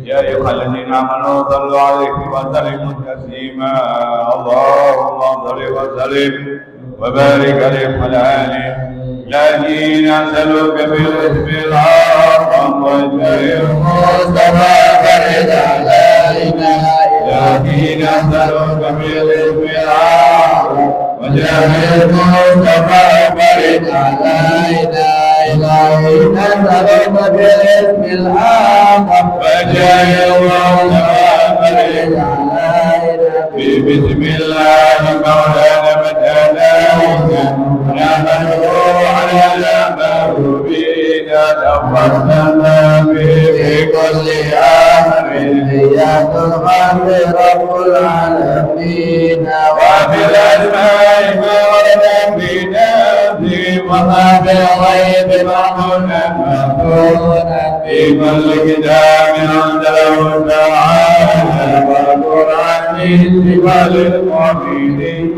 يا أيها الذين آمنوا صلوا عليه وسلموا تسليما اللهم صل وسلم وبارك عليه وعلى آله الذين أسألوك بالاسم الأعظم والشريف المصطفى فرد علينا الذين أسألوك بالاسم الأعظم والشريف المصطفى فرد علينا إلهي نسألك بالاسم الأعظم والشريف المصطفى فرد علينا بسم الله مولانا مدانا نحمده على المغربين توفنا في كل أمر إياك الغفر رب العالمين وفي الأسماء مولانا بنفسي وما في الغيب مهونا في كل كتاب أنزله تعالى والقرآن سوى للمؤمنين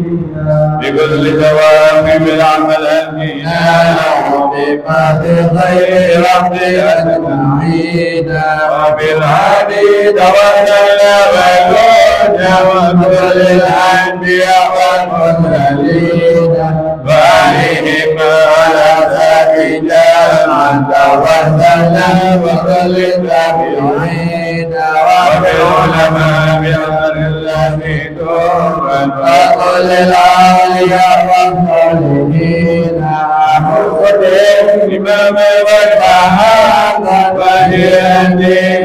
بكل ثواب بالعمل فينا وبما في خير ربي أجمعين وبالهدي توكلنا وكنا وكل الأنبياء والمرسلين وعليهم على ذلك من توكلنا وكل التابعين وبالعلماء بأمر الله توبا وكل الأولياء والصالحين وكل الإمام والصحابة وهدي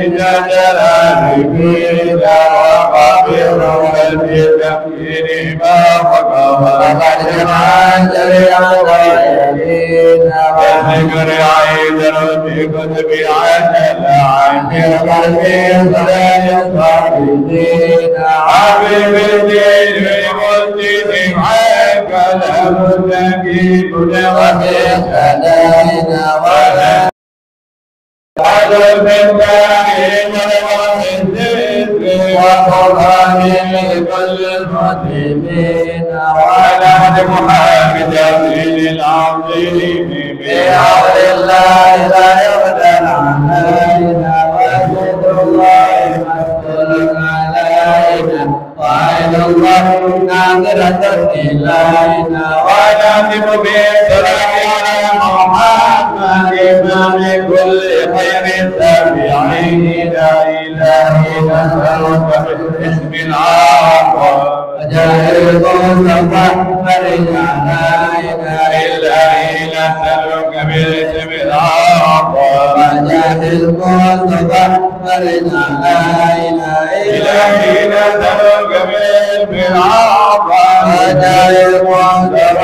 جل العارفين وقبر والتكفير ما وقف وقد جمع شريعة العالمين وذكر عيد في كتب عجل عن قلبي صلاة الصالحين حبيب الدين والدين معك كلام النبي وفي سلامنا ولا على المكان ومن ذكر وقرآن لكل المسلمين وعلى محمد الدين العظيم بحول الله لا يقدر علينا وجد الله مسؤول علينا وعين الله ناظرة إلينا ونعتم بالسلام على محمد إمام كل خير التابعين إلهي نسألك بالاسم الأعظم وجاهد المصطفى فرج علينا إلهي نسألك بالاسم الأعظم وجاهد المصطفى فرج علينا إلهي نسألك بالاسم الأعظم وجاهد المصطفى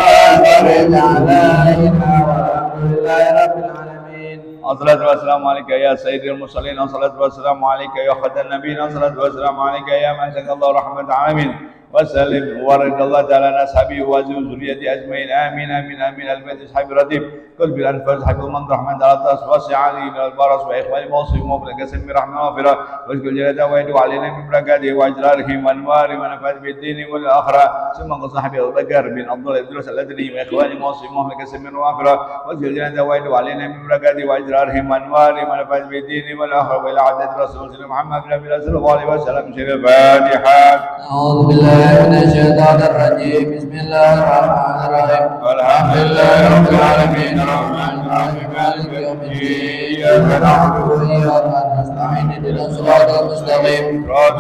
فرج علينا والحمد لله رب العالمين. الصلاة والسلام عليك يا سيد المرسلين والصلاة والسلام عليك يا خاتم النبيين والصلاة والسلام عليك يا من شاء الله رحمة العالمين وسلم وبارك الله تعالى على اصحابه وذريته اجمعين امين امين امين البيت اصحاب الرتيب كل بالانفاس حق من رحمن تعالى وسع علينا البرص واخوان الموصي ومبلغ قسم رحمه وغفره واشكر جلاله ويدعو علينا من بركاته واجلاله وانوار ونفاذ بالدين والاخره ثم قل صاحبه ابو بكر بن عبد الله الدروس الادري واخوان الموصي ومبلغ قسم وغفره واشكر جلاله ويدعو علينا من بركاته واجلاله وانوار ونفاذ بالدين والاخره والى عدد رسول محمد صلى الله عليه وسلم شر الفاتحه. اعوذ بالله من الشيطان الرجيم بسم الله الرحمن الرحيم والحمد لله رب العالمين الرحمن الرحيم مالك يوم الدين إياك نعبد وإياك نستعين اهدنا الصراط المستقيم صراط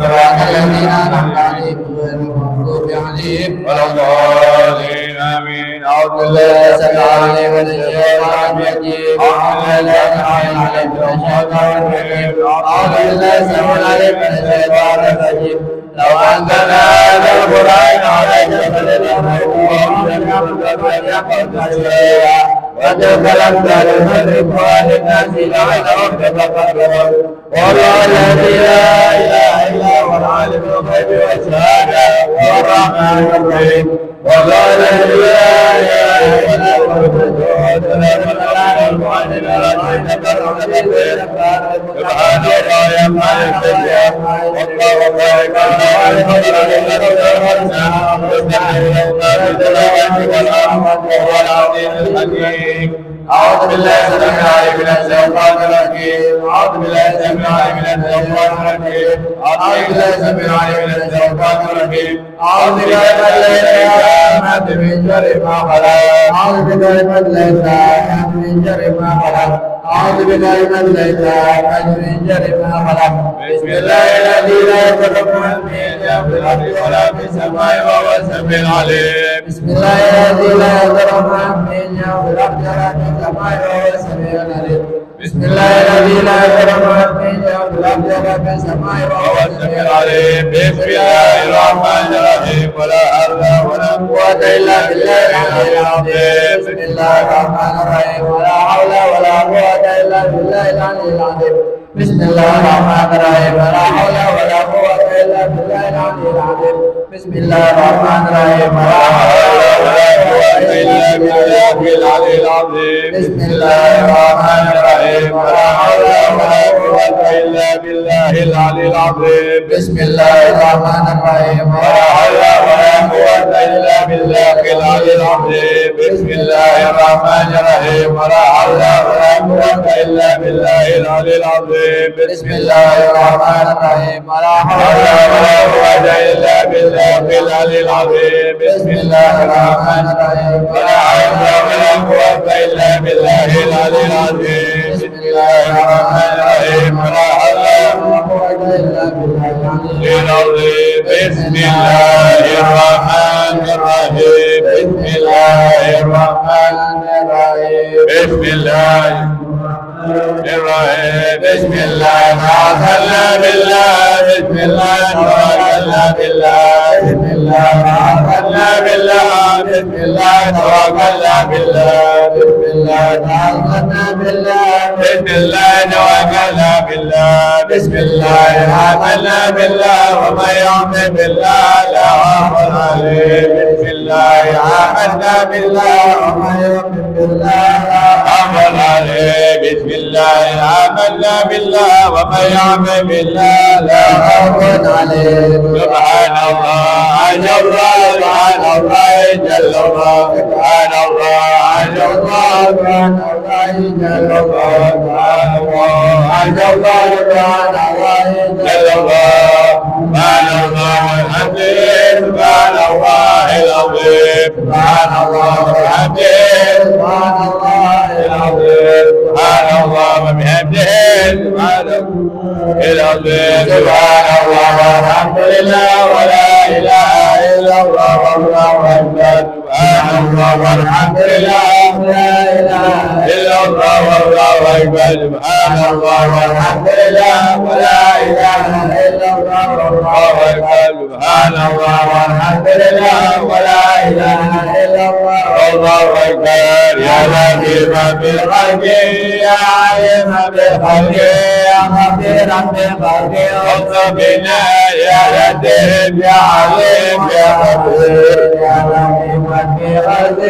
الذين أنعمت عليهم غير المغضوب عليهم ولا الضالين آمين. أعوذ بالله السميع العليم من الشيطان الرجيم بسم الله الرحمن الرحيم أعوذ بالله السميع العليم من الشيطان الرجيم لو أنزلنا هذا القرآن على جبل وتكلمت للمشرك للناس لعلهم يتفكرون والله الذي لا إله إلا هو العالم الغيب والشهادة والرحمن الرحيم والله الذي لا إله إلا هو سبحان الله يفعل الشيء والله أعوذ بالله السميع العليم من الشيطان الرجيم أعوذ بالله السميع العليم من الشيطان الرجيم أعوذ بالله السميع العليم من الشيطان الرجيم أعوذ بكلمات الله من شر ما خلق أعوذ بكلمات الله من شر ما خلق أعوذ بكلمات الله من شر ما خلق بسم الله الذي لا يضر مع اسمه في الأرض ولا في السماء وهو السميع العليم بسم الله الذي لا يضر مع اسمه في الأرض ولا في السماء وهو السميع العليم بسم الله الذي لا يضر مع اسمه في الأرض ولا في السماء وهو السميع العليم بسم الله الرحمن الرحيم ولا حول ولا قوة إلا بالله العلي العظيم بسم الله الرحمن الرحيم ولا حول ولا قوة إلا بالله العلي العظيم بسم الله الرحمن الرحيم ولا حول ولا قوة إلا بالله العلي العظيم بسم الله الرحمن الرحيم ولا حول ولا قوة إلا بالله العلي العظيم بسم الله الرحمن الرحيم ولا حول ولا قوة إلا بالله العلي العظيم بسم الله الرحمن الرحيم ولا حول ولا قوة إلا بالله العلي العظيم بسم الله الرحمن الرحيم ولا حول ولا قوة إلا بالله العلي العظيم بسم الله الرحمن الرحيم ولا حول ولا قوة إلا بالله العلي العظيم بسم الله الرحمن الرحيم ولا حول ولا قوة إلا بالله العلي العظيم بسم الله الرحمن الرحيم ولا حول ولا قوة إلا بالله العلي العظيم بسم الله الرحمن الرحيم بسم الله الرحمن الرحيم بسم الله الرحيم بسم الله توكلنا بالله بسم الله توكلنا بالله بسم الله توكلنا بالله بسم الله توكلنا بالله بسم الله توكلنا بالله بسم الله توكلنا بالله بسم الله توكلنا بالله ومن يؤمن بالله لا خوف عليه بسم الله آمنا بالله ومن يؤمن بالله لا خوف عليه بسم الله آمنا بالله ومن يؤمن بالله لا خوف عليه سبحان الله عز الله سبحان الله جل الله سبحان الله عز الله سبحان الله جل الله سبحان الله عز الله سبحان الله جل الله سبحان الله وبحمده سبحان الله العظيم سبحان الله وبحمده سبحان الله العظيم سبحان الله وبحمده سبحان العظيم سبحان الله والحمد لله ولا إله إلا الله والله أكبر سبحان الله والحمد لله ولا إله إلا الله والله أكبر سبحان الله والحمد لله ولا إله إلا الله والله أكبر سبحان الله والحمد لله ولا إله إلا الله والله أكبر يا لطيفا بالخلق يا عليما بالخلق يا خبيرا بالخلق اطلب بنا يا لطيف يا عليم يا خبير يا لطيفا بالخلق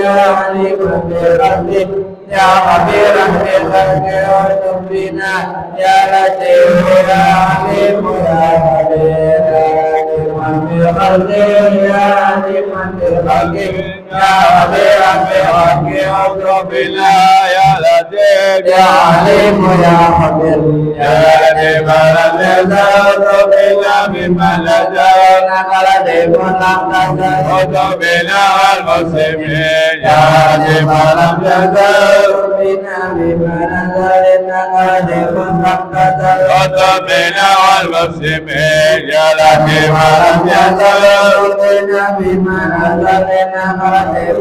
يا عليما بالخلق يا خبيرا بالخلق اطلب بنا يا لطيف يا عليم يا خبير بالخلق يا عليما بالخلق يا خبيرا بالخلق اطلب بنا يا لطيف يا عليم يا خبير يا لطيف لم يزل بنا مما نزلنا لطيف اطلب بنا والمسلمين يا لطيف لم يزل بنا مما نزلنا لطيف اطلب بنا والمسلمين يا لطيف لم يزل بنا مما نزلنا لطيف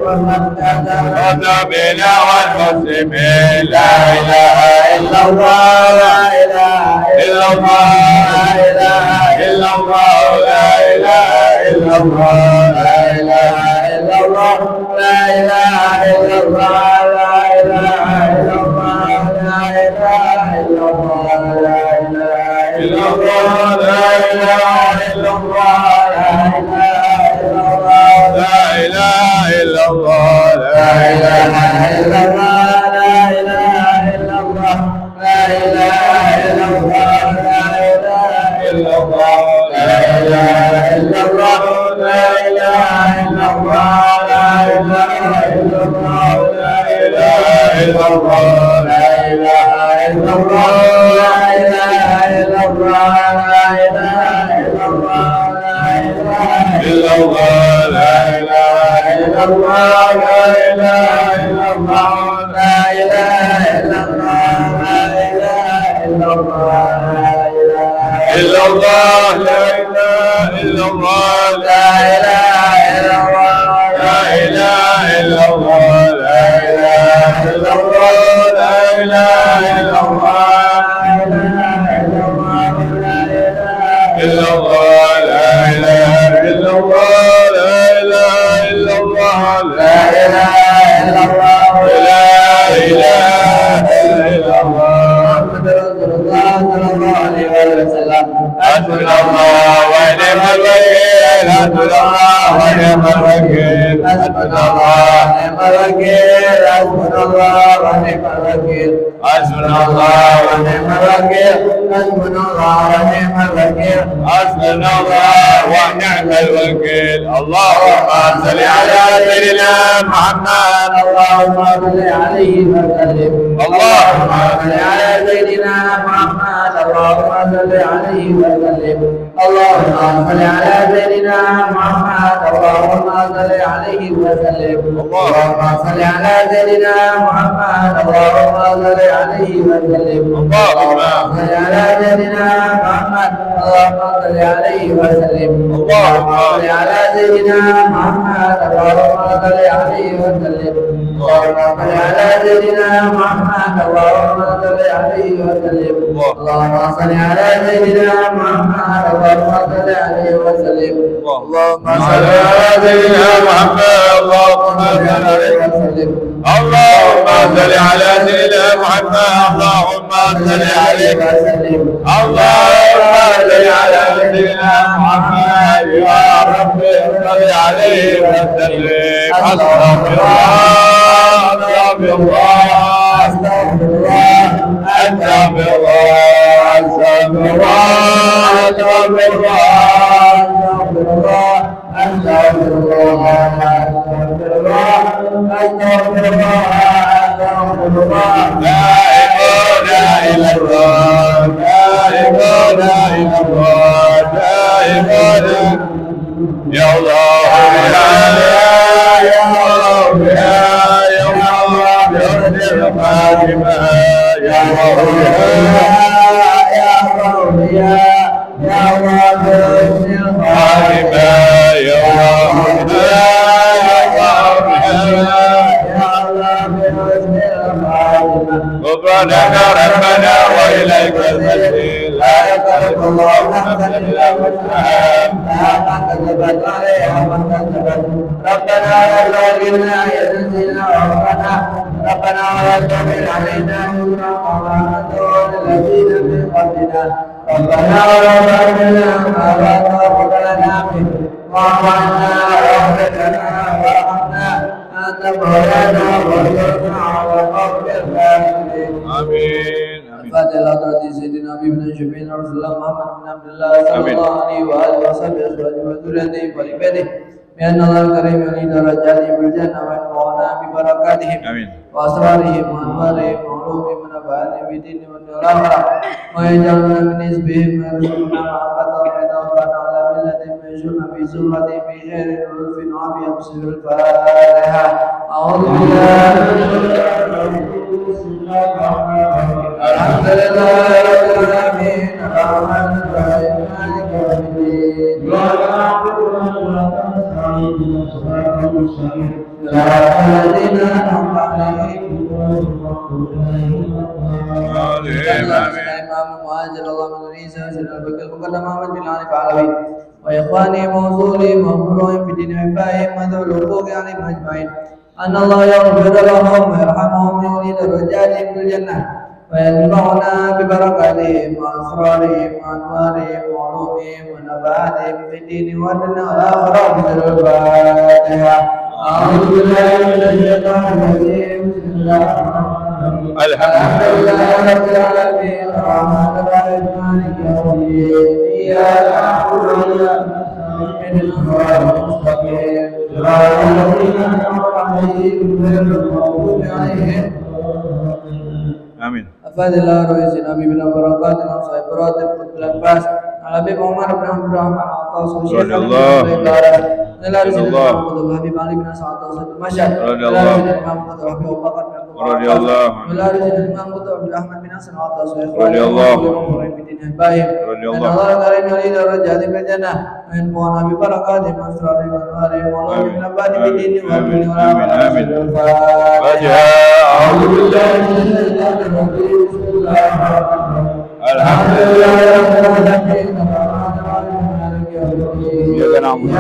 اطلب بنا والمسلمين لا إله إلا الله لا إله إلا الله لا إله إلا الله لا إله إلا الله لا إله إلا الله لا إله إلا الله لا إله إلا الله لا إله إلا الله لا إله إلا الله لا إله إلا الله لا إله إلا الله لا إله إلا الله لا إله إلا الله لا إله إلا الله لا إله إلا الله لا إله إلا الله لا إله إلا الله لا إله إلا الله لا إله إلا الله لا إله إلا الله لا إله إلا الله لا إله إلا الله لا إله إلا الله لا إله إلا الله لا إله إلا الله لا إله إلا الله لا إله إلا الله لا إله إلا الله إلا الله لا إله إلا الله لا إله إلا الله لا إله إلا الله لا إله إلا الله لا إله إلا الله إلا الله لا إله إلا الله لا إله إلا الله لا إله إلا الله لا إله إلا الله محمد رسول الله صلى الله عليه وسلم حسبنا الله ونعم الوكيل حسبنا الله ونعم الوكيل حسبنا الله ونعم الوكيل حسبنا الله ونعم الوكيل حسبنا الله ونعم الوكيل حسبنا الله ونعم الوكيل حسبنا الله ونعم الوكيل اللهم صل على سيدنا محمد اللهم صل عليه وسلم اللهم صل على سيدنا محمد اللهم صل عليه وسلم اللهم صل على سيدنا محمد اللهم صل عليه وسلم اللهم صل على سيدنا محمد اللهم صل عليه وسلم اللهم صل على سيدنا محمد اللهم صل عليه وسلم اللهم صل على سيدنا محمد اللهم صل عليه وسلم اللهم صل على سيدنا محمد اللهم صل عليه وسلم اللهم صل على سيدنا محمد اللهم صل عليه وسلم اللهم صل على سيدنا محمد اللهم صل عليه وسلم اللهم صل على سيدنا محمد اللهم صل عليه وسلم اللهم صل على سيدنا محمد يا رب صل عليه وسلم استغفر الله استغفر الله استغفر الله استغفر الله استغفر الله استغفر الله استغفر الله استغفر الله استغفر الله استغفر الله لا إله إلا الله لا إله إلا الله لا إله يا الله يا الله يا الله يرجع فاطمة يا الله يا الله يا الله يرجع فاطمة يا الله غفرانك ربنا وإليك المصير لا يكلف الله نفسا إلا وسعها لها ما كسبت عليها ما كسبت ربنا لا تؤاخذنا إن نسينا وأخطأنا ربنا ولا تحمل علينا إصرا كما حملته الذين من قبلنا ربنا ولا تحملنا ما لا طاقة لنا به واعف عنا واغفر لنا وارحمنا أنت مولانا وانصرنا على القوم الكافرين آمين الفاتحة لحضرة سيدنا حبيبنا شفيعنا رسول الله محمد بن عبد الله صلى الله عليه وآله وصحبه أزواجه وذريته ولبيته بأن الله الكريم يلي درجاتهم في الجنة وينفعنا ببركاتهم وأسرارهم وأنوارهم وعلومهم ونفعاتهم في الدين والآخرة ويجعلنا من حزبهم ويرزقنا محبتهم ويتوفانا على ملتهم ويجعلنا في زمرتهم في خير ولطف وعافية بسر الفاتحة أعوذ بالله الحمد لله رب العالمين الرحمن الرحيم مالك يوم الدين إياك نعبد وإياك نستعين صراط المستقيم صراط الذين أنعمت عليهم غير المغضوب عليهم ولا الضالين إمام المهاجر الله من عيسى سيدنا أبي بكر المقدم أحمد بن علي العلوي وإخواني موصولي وأخبرهم في دين عبائهم وذوي الحقوق عليهم أجمعين أن الله يغفر لهم ويرحمهم ويولي درجاتهم في الجنة وينفعنا ببركاتهم وأسرارهم وأنوارهم وعلومهم ونفعاتهم في الدين والدنيا والآخرة بسر الفاتحة أعوذ بالله من الشيطان الرجيم بسم الله الرحمن Alhamdulillah rabbil alamin arrahmanir rahim maliki yaumiddin iyyaka na'budu wa iyyaka nasta'in ihdinas siratal mustaqim siratal ladzina an'amta 'alaihim ghairil maghdubi 'alaihim. Amin. Afadillah roizin abi bin barakatun sahib beratib qutlan bas Habib Umar bin Abdurrahman Al-Atas radhiyallahu anhu radhiyallahu Habib Ali bin Sa'ad al-Masyad radhiyallahu Abu Bakar bin radhiyallahu Abdul Ahmad bin Hasan al-Atas radhiyallahu radhiyallahu karim ali darajat fil jannah min nabi barakat masrar wa wa min abadi bidin wa min amin a'udzu billahi minasyaitonir rajim bismillahirrahmanirrahim alhamdulillah ya na'budu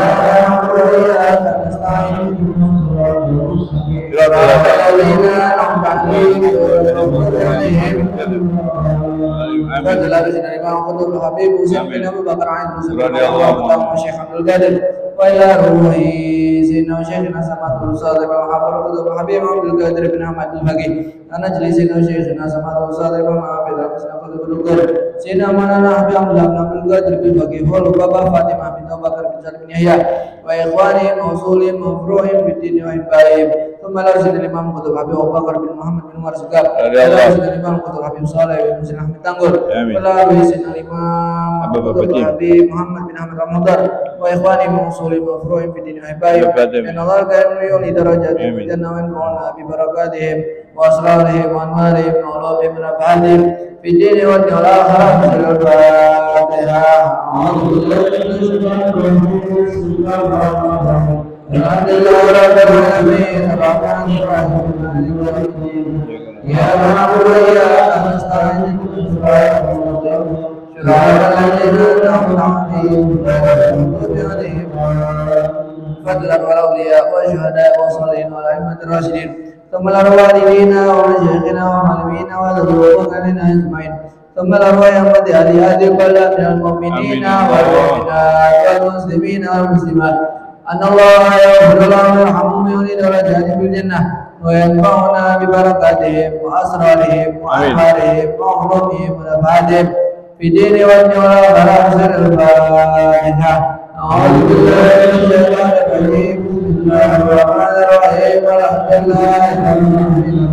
Sayyidina Maulana Habib Abdullah bin Abdul Qadir bin Baqi Hulu Baba Fatimah bin Abu Bakar bin Salim bin Yahya wa ikhwani mausulin mafruhim fid din wa ibaim thumma la sayyidina Imam Qutb Habib Abu Bakar bin Muhammad bin Umar Segaf sayyidina Imam Qutb Habib Saleh bin Muslim Ahmad Tanggul wa sayyidina Imam Qutb Habib Muhammad bin Ahmad Ramadhan wa ikhwani mausulin mafruhim fid din wa ibaim dan Allah karim yuli darajat jannah wa nabi barakatihim wa asrarihim wa anwarihim wa ulumihim wa nafahatihim في الدين والآخرة بسم الفاتحة أعوذ بالله من الشيطان الرجيم بسم الله الرحمن الرحيم الحمد لله رب العالمين الرحمن الرحيم مالك يوم الدين إياك نعبد وإياك نستعين صراط المستقيم صراط الذين أنعمت عليهم غير المغضوب عليهم فضلا والأولياء والشهداء والصالحين والأئمة الراشدين ثم الأرواح والدينا ومشايخنا ومعلمينا وذوينا أجمعين ثم الأرواح ينبت هذه كلها من المؤمنين والمؤمنات والمسلمين والمسلمات أن الله يغفر لهم ويرحمهم ويولي درجات في الجنة وينفعنا ببركاتهم وأسرارهم وأعمالهم وعلومهم ونفعاتهم في الدين والآخرة بسر الفاتحة أعوذ بالله من الشيطان الرجيم بسم الله الرحمن الرحيم الحمد لله رب العالمين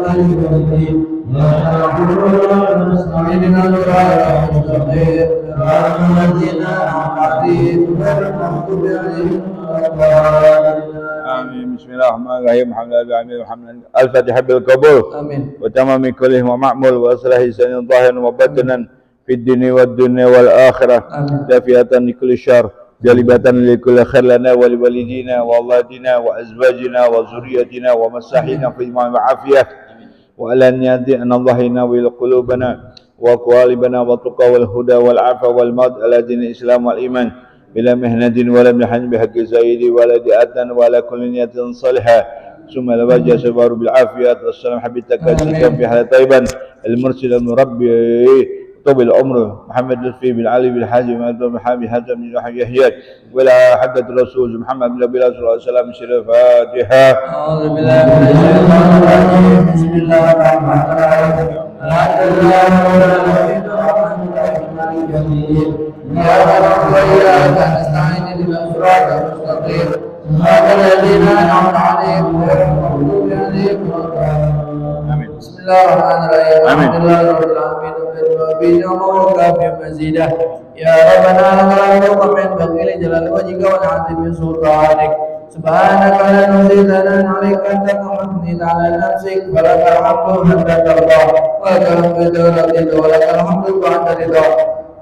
مالك يوم الدين إياك نعبد وإياك نستعين اهدنا الصراط المستقيم صراط الذين أنعمت عليهم غير المغضوب عليهم ولا الضالين آمين. بسم الله الرحمن الرحيم الحمد لله الحمد الفاتحة بالقبول آمين وتمام كله ومعمول وأصلح لسان ظاهرا وباطنا في الدين والدنيا والآخرة دافئة لكل شر جالبة لكل خير لنا ولوالدينا وأولادنا وأزواجنا وذريتنا ومساحنا في إيمان وعافية وألن أن الله ينوي قلوبنا وقوالبنا والتقى والهدى والعفو والموت على دين الإسلام والإيمان بلا مهنة ولا محن بحق سيدي ولا دئة ولا كل نية صالحة ثم لوجه سبار بالعافية والسلام حبيتك في حال طيبا المرسل المربي طب العمر محمد لطفي بن علي بن حازم بن حامي حازم بن يحيى ولا حدث الرسول محمد بن عبد الله صلى الله عليه وسلم سر الفاتحة. أعوذ بالله من الشيطان الرجيم بسم الله الرحمن الرحيم الحمد لله رب العالمين الرحمن الرحيم مالك يوم الدين إياك نعبد وإياك نستعين اهدنا الصراط المستقيم صراط الذين أنعمت عليهم غير المغضوب عليهم ولا الضالين. بسم الله الرحمن الرحيم الحمد لله رب العالمين وبين وكافي مزيدا يا ربنا لك الحمد من بخيل جلال وجهك والعظيم سلطانك سبحانك لا نحصي ثناء عليك انت كما اثنيت على نفسك فلك الحمد حتى ترضى ولك الحمد رضيت ولك الحمد بعد رضا.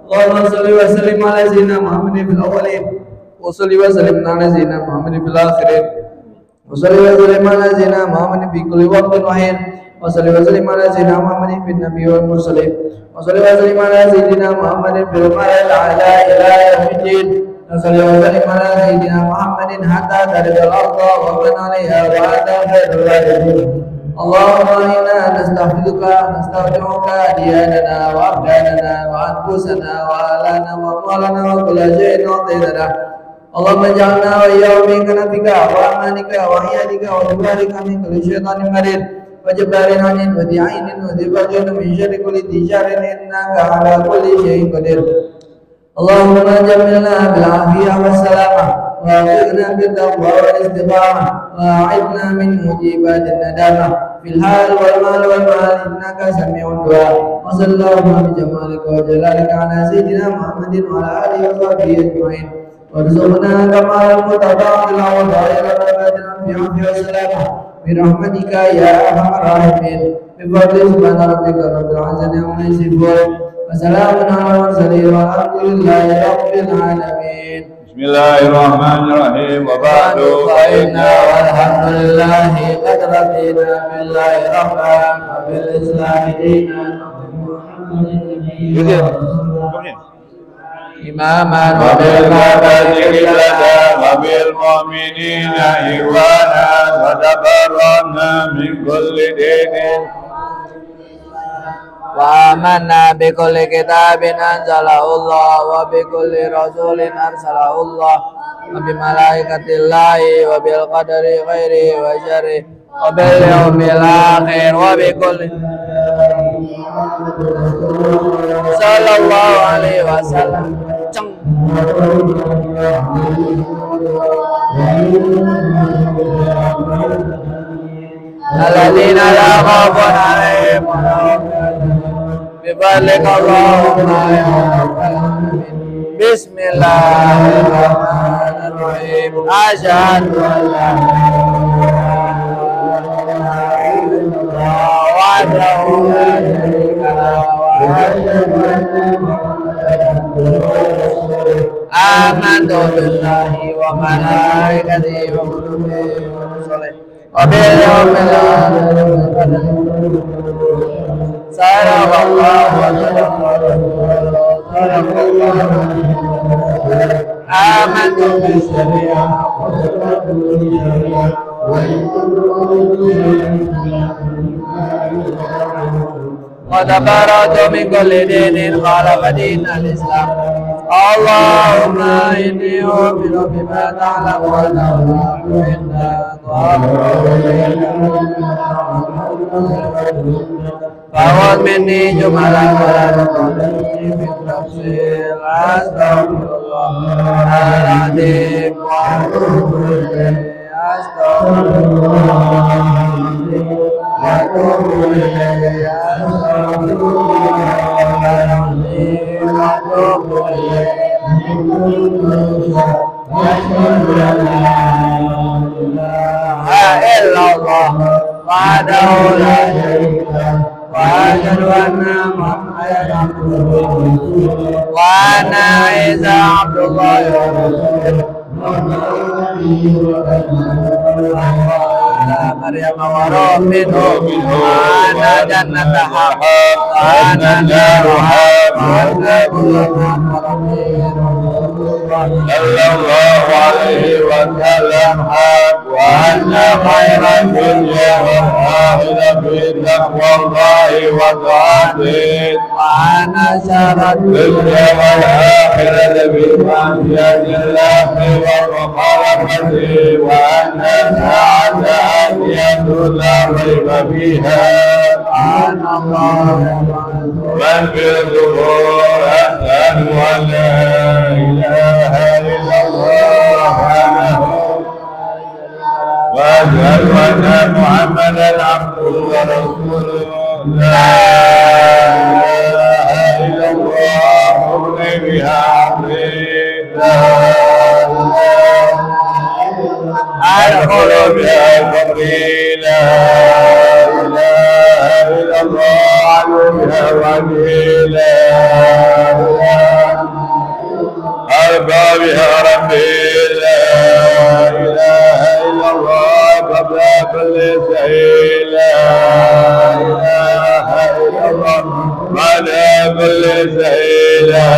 اللهم صل وسلم على سيدنا محمد في الاولين وصل وسلم على سيدنا محمد في الاخرين وصل وسلم على سيدنا محمد في كل وقت وحين وصل وسلم على سيدنا محمد في النبي والمرسلين وصل وسلم على سيدنا محمد في الملأ الأعلى إلى يوم الدين وصل وسلم على سيدنا محمد حتى ترد الأرض ومن عليها وأنت خير الوارثين. اللهم إنا نستودعك دياننا وأبداننا وأنفسنا وأهلنا وأموالنا وكل شيء أعطيتنا. اللهم اجعلنا وإياهم من كنفك وأمانك وحياتك وجبارك من كل شيطان مريض وجبار عنيد وذي عين وذي فرج من شر كل ذي شر إنك على كل شيء قدير اللهم جملنا بالعافية والسلامة وأعطنا بالتقوى والاستقامة وأعذنا من موجبات الندامة في الحال والمال والمال إنك سميع الدعاء وصلى اللهم بجمالك وجلالك على سيدنا محمد وعلى آله وصحبه أجمعين وارزقنا كمال المتقابل وظاهر الباطن في عافية وسلامة برحمتك يا أرحم الراحمين بفضل سبحان ربك رب العزة عما يصفون وسلام على المرسلين والحمد لله رب العالمين بسم الله الرحمن الرحيم وبعد فإنا والحمد لله قد رضينا بالله ربا وبالإسلام دينا إماما وبالمبادئ لنا وبالمؤمنين إخوانا وتبرأنا من كل دين وآمنا بكل كتاب أنزله الله وبكل رسول أرسله الله وبملائكة الله وبالقدر خيره وشره وباليوم الآخر وبكل صلى الله عليه وسلم الذين لا خوف عليهم بفضلك اللهم يا رب العالمين بسم الله الرحمن الرحيم أشهد أن لا إله إلا الله وحده لا شريك له وأشهد أن آمنت بالله وملائكته وكتبه ورسله وباليوم الآخر صدق الله وصدق رسوله صدق الله آمنت بالشريعة وصدقت بالشريعة وتبرأت من كل دين خالف دين الإسلام اللهم إني أؤمن بما تعلم وتعلم فخذ مني جملا ولا تقلني في التفصيل أستغفر الله العظيم وأتوب إليه أستغفر الله العظيم وأتوب إليه أستغفر الله العظيم وأتوب إليه أشهد أن لا إله إلا الله وحده لا شريك له وأشهد أن محمدا عبده ورسوله وأن عيسى عبد الله ورسوله مريم وروح منه وأن جنة حق وأن النار حق وأن كل صلى الله عليه وسلم حق وأن خير الدنيا والآخرة في تقوى الله وطاعته وأن شر الدنيا والآخرة في معصية الله ومخالفته وأن الساعة آتية لا ريب فيها سبحان الله من في الظهور أشهد أن لا إله إلا الله وأشهد أن محمدا عبده ورسوله لا إله إلا الله أغني بها عقيدة أدخل بها قبري لا إله إلا الله عليها وكيلا أرضى بها ربي لا إله إلا الله قبل كل شيء لا إله إلا الله بعد كل شيء لا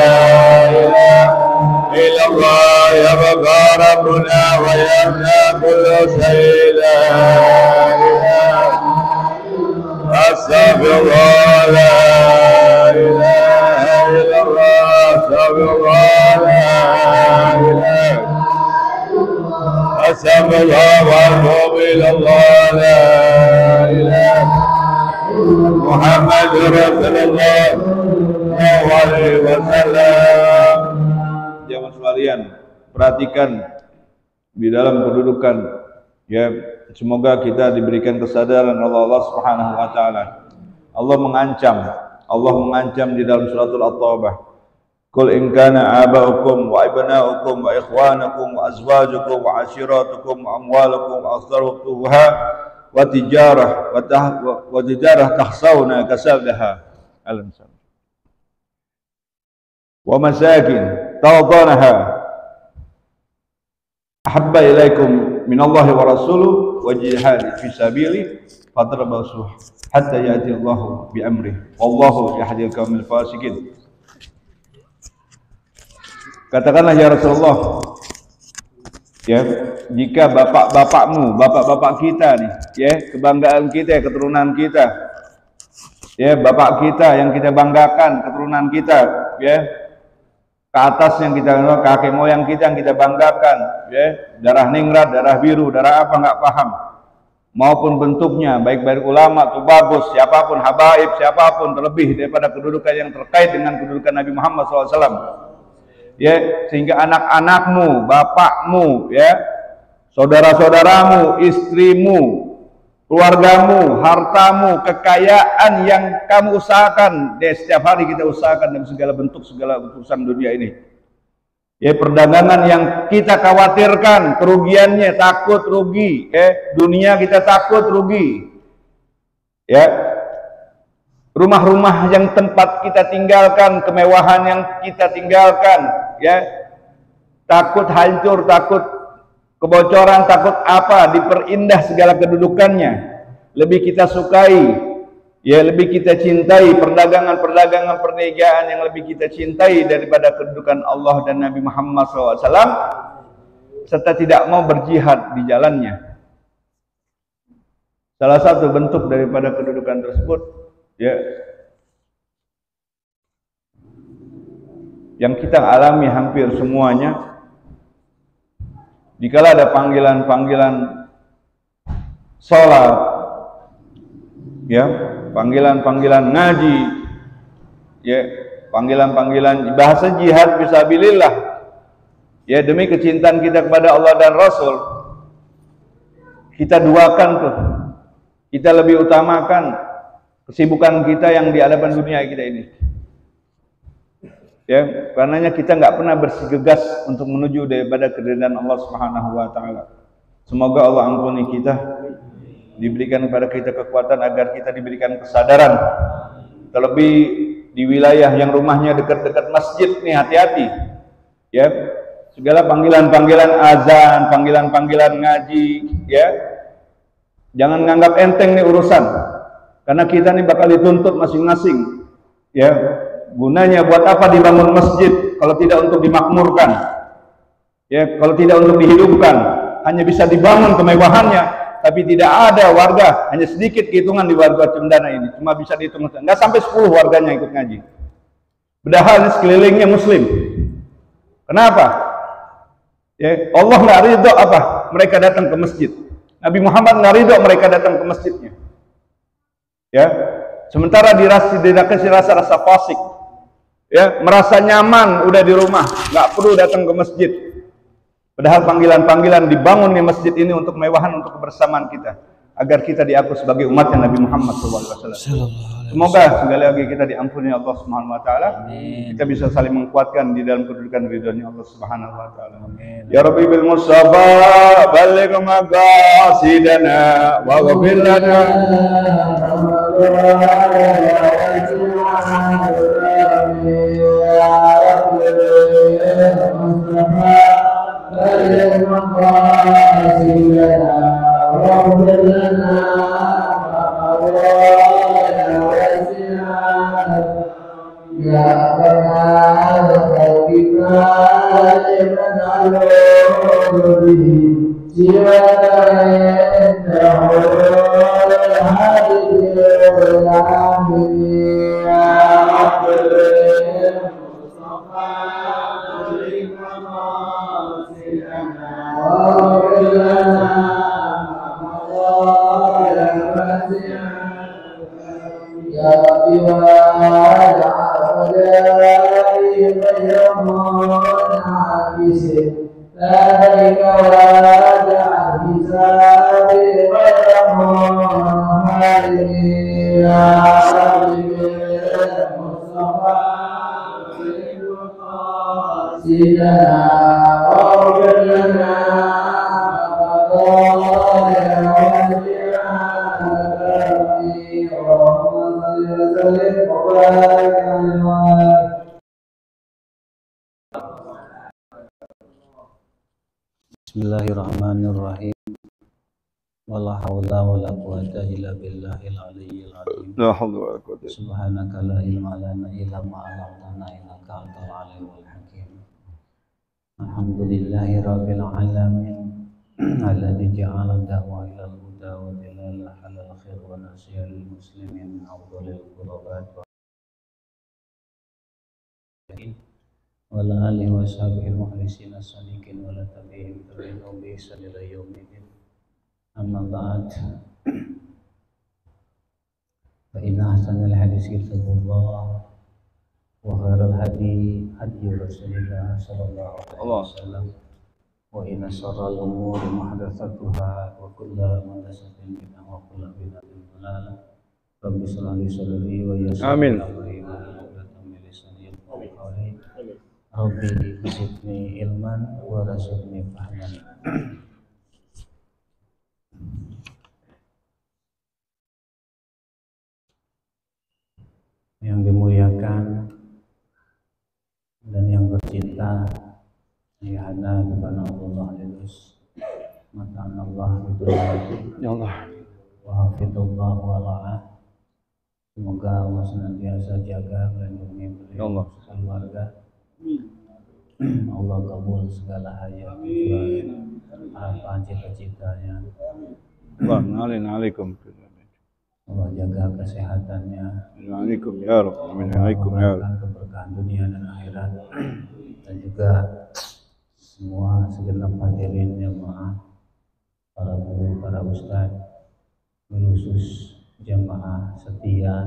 إله إلا الله يبقى ربنا ويبنى كل شيء لا إله أستغفر الله لا إله إلا الله أستغفر الله لا إله أستغفر الله وأتوب إلى الله لا إله محمد رسول الله sallallahu alaihi wasallam. Jamaah sekalian, perhatikan di dalam kedudukan, ya, semoga kita diberikan kesadaran oleh Allah Subhanahu wa taala. Allah mengancam di dalam suratul At-Taubah. Qul in kana aba'ukum wa ibna'ukum wa ikhwanukum wa azwajukum wa ashiratukum wa amwalukum wa aktharutuha wa tijarah tahsawna kasadaha al-insan wa masakin tawdanaha ahabba ilaikum minallahi wa rasuluhu wa jihad fi sabili fatrabasu hatta ya'ti Allahu bi amri wallahu yahdil qaumil fasiqin. Katakanlah ya Rasulullah, ya, jika bapak-bapak kita nih, ya, kebanggaan kita, keturunan kita, ya, bapak kita yang kita banggakan, keturunan kita, ya, ke atas yang kita, kakek moyang kita yang kita banggakan, ya, darah ningrat, darah biru, darah apa nggak paham, maupun bentuknya, baik ulama atau bagus, siapapun, habaib, siapapun, terlebih daripada kedudukan yang terkait dengan kedudukan Nabi Muhammad SAW. Ya, sehingga anak-anakmu, bapakmu, ya, saudara-saudaramu, istrimu, keluargamu, hartamu, kekayaan yang kamu usahakan, setiap hari kita usahakan dalam segala bentuk, segala urusan dunia ini. Ya, perdagangan yang kita khawatirkan kerugiannya, takut rugi, dunia kita takut rugi. Ya, rumah-rumah yang tempat kita tinggalkan, kemewahan yang kita tinggalkan, ya, takut hancur, takut kebocoran, takut apa, diperindah segala kedudukannya. Lebih kita sukai, ya, lebih kita cintai perdagangan perniagaan yang lebih kita cintai daripada kedudukan Allah dan Nabi Muhammad SAW, serta tidak mau berjihad di jalannya. Salah satu bentuk daripada kedudukan tersebut, ya, yang kita alami hampir semuanya, dikala ada panggilan-panggilan sholat, ya, panggilan-panggilan ngaji, ya, panggilan-panggilan bahasa jihad fisabilillah, ya, demi kecintaan kita kepada Allah dan Rasul, kita duakan tuh, kita lebih utamakan kesibukan kita yang di hadapan dunia kita ini, ya, karenanya kita nggak pernah bersikeras untuk menuju daripada keridhaan Allah Subhanahu wa taala. Semoga Allah ampuni kita, diberikan kepada kita kekuatan agar kita diberikan kesadaran, terlebih di wilayah yang rumahnya dekat-dekat masjid nih, hati-hati, ya, segala panggilan-panggilan azan, panggilan-panggilan ngaji, ya, jangan nganggap enteng nih urusan. Karena kita ini bakal dituntut masing-masing, ya, gunanya buat apa dibangun masjid kalau tidak untuk dimakmurkan, ya, kalau tidak untuk dihidupkan, hanya bisa dibangun kemewahannya, tapi tidak ada warga, hanya sedikit hitungan di warga Cendana ini, cuma bisa dihitung, nggak sampai 10 warganya ikut ngaji. Padahal sekelilingnya muslim. Kenapa? Ya, Allah nggak ridho apa mereka datang ke masjid. Nabi Muhammad nggak ridho mereka datang ke masjidnya. Ya, sementara dikasih rasa fasik, ya, merasa nyaman udah di rumah, nggak perlu datang ke masjid. Padahal panggilan-panggilan dibangun di masjid ini untuk kemewahan, untuk kebersamaan kita, agar kita diaku sebagai umatnya Nabi Muhammad SAW. Semoga sekali lagi kita diampuni Allah Subhanahu wa taala. Kita bisa saling menguatkan di dalam kedudukan ridhonya Allah Subhanahu wa taala. Ya Rabbi bil Mustafa balligh maqasidana wa ghfir lana يا ربي واجعل رجائي غير منعكس لديك واجعل حسابي غير منهزم يا ربي بالمصطفى سيدنا واغفر لنا Bismillahirrahmanirrahim. Wala haula wala quwata illa billahil aliyyil azim. La haula wala quwwata. Subhanaka la ilma lana illa ma 'allamtana innaka antal alimul hakim. Alhamdulillahi rabbil alamin. Alladzi ja'ala da'wa ila al-huda wa dilala halal khair wa nasiya lil muslimin min afdhalil qurbat wa ala alihi wa sahbihi al-mukhlisin as-sadiqin wa la tabi'ihim bi ihsan ila yaumiddin. Amma ba'd. Fa inna ahsanal hadits kitabullah wa khairal hadi hadi Rasulillah sallallahu alaihi wasallam wa inna sharral umuri muhdatsatuha wa kullu muhdatsatin bid'ah wa kullu bid'atin dhalalah. Rabbi shrah li sadri wa yassir li amri wahlul 'uqdatam min lisani yafqahu qawli. Rabbi zidni ilman wa razuqni fahman. Yang dimuliakan dan yang tercinta, ayahanda kepada Allah Yunus, mata Allah itu ya Allah, wa hafidullah wa la'ah. Semoga Allah senantiasa jaga melindungi beliau keluarga. Allah kabul segala hajat, tujuan, harapan, cita-citanya. Waalaikum. Allah jaga kesehatannya. Waalaikum ya Rabb. Amin. Waalaikum ya Rabb. Keberkahan dunia dan akhirat. Dan juga semua segenap hadirin jamaah, para guru, para ustaz, khusus jamaah setia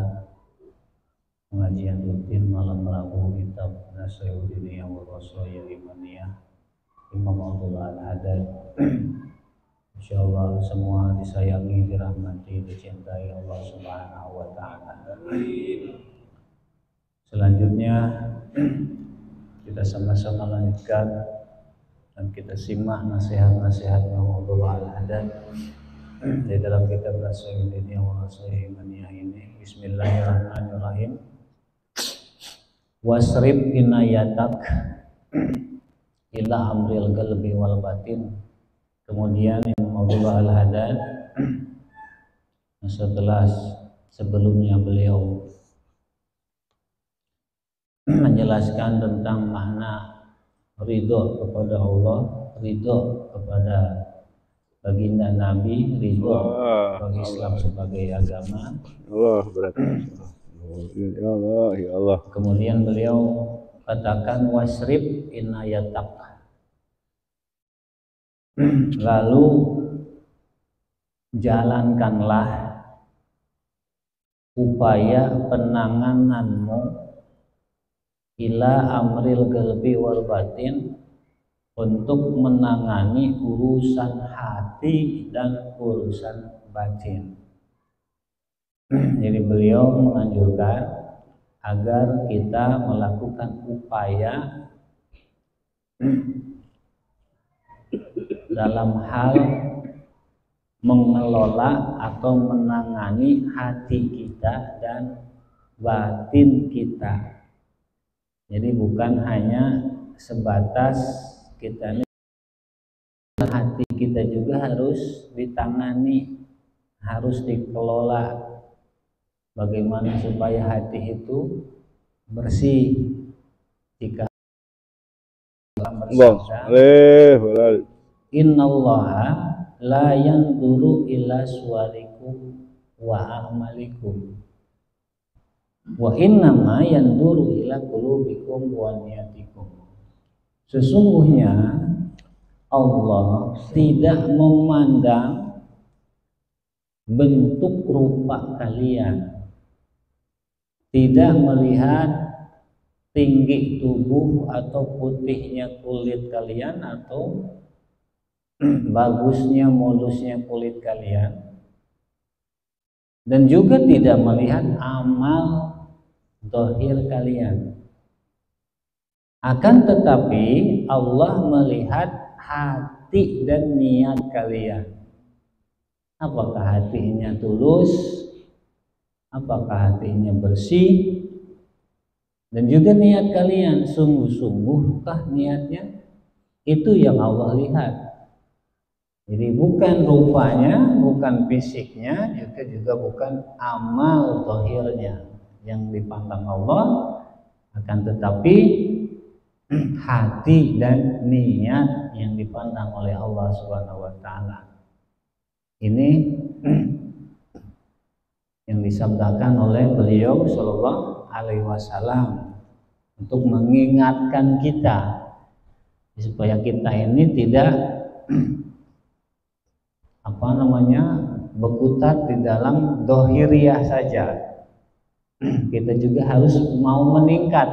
pengajian rutin malam Rabu kitab Nasihuddin wa Wasoya Imaniyah Imam Abdullah Al-Haddad. Insyaallah semua disayangi, dirahmati, dicintai Allah Subhanahu wa taala. Selanjutnya kita sama-sama lanjutkan dan kita simak nasihat-nasihat Imam Abdullah Al-Haddad di dalam kitab Nasihuddin wa Wasoya Imaniyah ini. Bismillahirrahmanirrahim. Wasrib inayatak ila amril qalbi wal batin. Kemudian Imam Abdullah Al-Haddad setelah sebelumnya beliau menjelaskan tentang makna ridho kepada Allah, ridho kepada baginda Nabi, ridho bagi Islam sebagai agama. Allah berkata. Ya Allah, ya Allah. Kemudian beliau katakan wasrib inayatak. Lalu jalankanlah upaya penangananmu ila amril qalbi wal batin, untuk menangani urusan hati dan urusan batin. Jadi beliau menganjurkan agar kita melakukan upaya dalam hal mengelola atau menangani hati kita dan batin kita. Jadi bukan hanya sebatas kita ini, hati kita juga harus ditangani, harus dikelola. Bagaimana supaya hati itu bersih? Jika Innallaha la yanzuru ila suwarikum wa a'malikum wa innama yanzuru ila qulubikum wa niyatikum. Sesungguhnya Allah tidak memandang bentuk rupa kalian, tidak melihat tinggi tubuh atau putihnya kulit kalian atau bagusnya mulusnya kulit kalian, dan juga tidak melihat amal zahir kalian. Akan tetapi Allah melihat hati dan niat kalian. Apakah hatinya tulus, apakah hatinya bersih, dan juga niat kalian sungguh-sungguhkah niatnya. Itu yang Allah lihat. Jadi bukan rupanya, bukan fisiknya, juga bukan amal zahirnya yang dipandang Allah, akan tetapi hati dan niat yang dipandang oleh Allah Subhanahu wa taala. Ini yang disabdakan oleh beliau sallallahu alaihi wasallam untuk mengingatkan kita supaya kita ini tidak berkutat di dalam dohiriyah saja. Kita juga harus mau meningkat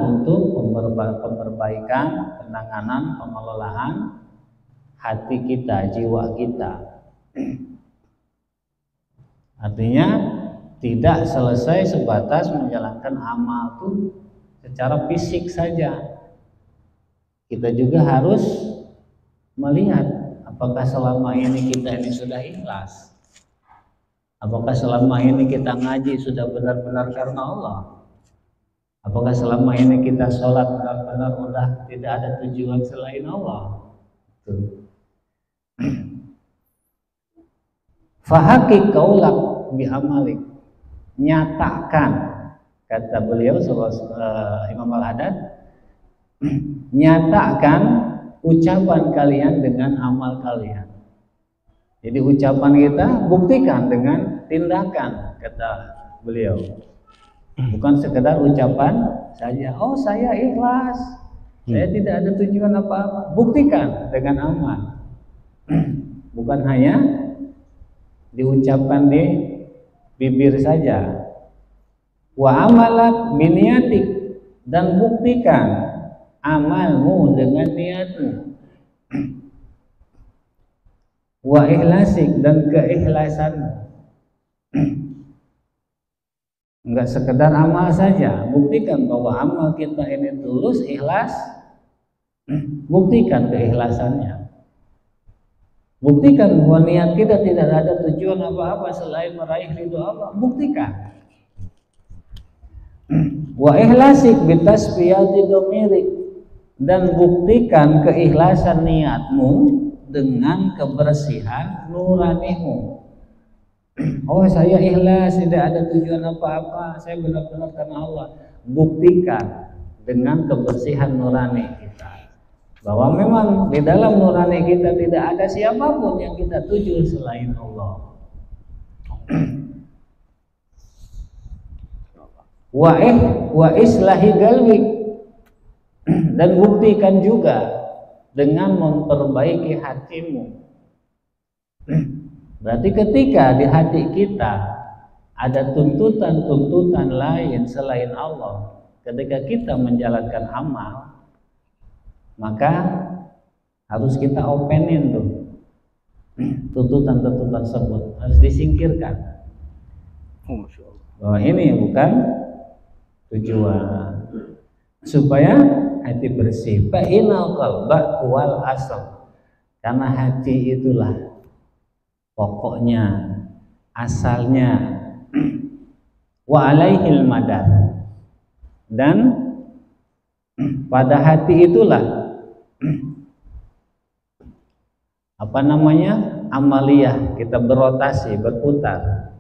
untuk pemberbaikan, penanganan, pengelolaan hati kita, jiwa kita. Artinya tidak selesai sebatas menjalankan amal itu secara fisik saja. Kita juga harus melihat apakah selama ini kita ini sudah ikhlas, apakah selama ini kita ngaji sudah benar-benar karena Allah, apakah selama ini kita sholat benar-benar udah tidak ada tujuan selain Allah. Fahaqi qaulak bi amalik, nyatakan, kata beliau Imam Al-Haddad, nyatakan ucapan kalian dengan amal kalian. Jadi ucapan kita buktikan dengan tindakan, kata beliau. Bukan sekedar ucapan saja, oh saya ikhlas, saya tidak ada tujuan apa-apa. Buktikan dengan amal. Bukan hanya diucapkan di bibir saja. Wa amalak biniyatik, dan buktikan amalmu dengan niatmu. Wa ihlasik, dan keikhlasanmu. Enggak sekedar amal saja, buktikan bahwa amal kita ini tulus, ikhlas. Buktikan keikhlasannya. Buktikan bahwa niat kita tidak ada tujuan apa-apa selain meraih ridho Allah. Buktikan. Wa ihlasik bitasfiyati dhamirik, dan buktikan keikhlasan niatmu dengan kebersihan nuranimu. Oh saya ikhlas, tidak ada tujuan apa-apa, saya benar-benar karena Allah. Buktikan dengan kebersihan nurani kita bahwa memang di dalam nurani kita tidak ada siapapun yang kita tuju selain Allah. Wa islahi galwik, dan buktikan juga dengan memperbaiki hatimu. Berarti ketika di hati kita ada tuntutan-tuntutan lain selain Allah, ketika kita menjalankan amal, maka harus kita openin tuh tuntutan-tuntutan tersebut, harus disingkirkan. Bahwa ini bukan tujuan, supaya hati bersih. Fa innal qalba wal asal, karena hati itulah pokoknya, asalnya. Wa alaihil madar, dan pada hati itulah amaliyah kita berotasi, berputar,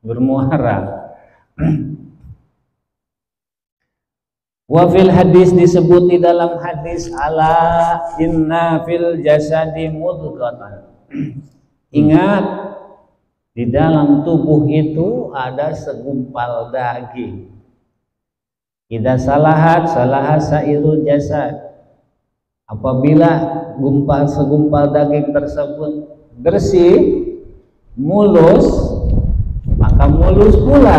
bermuara. Wa fil hadis, disebut di dalam hadis, ala inna fil jasadi mudghatan. Ingat, di dalam tubuh itu ada segumpal daging. Idza salahat salaha sairul jasad. Apabila segumpal daging tersebut bersih, mulus, maka mulus pula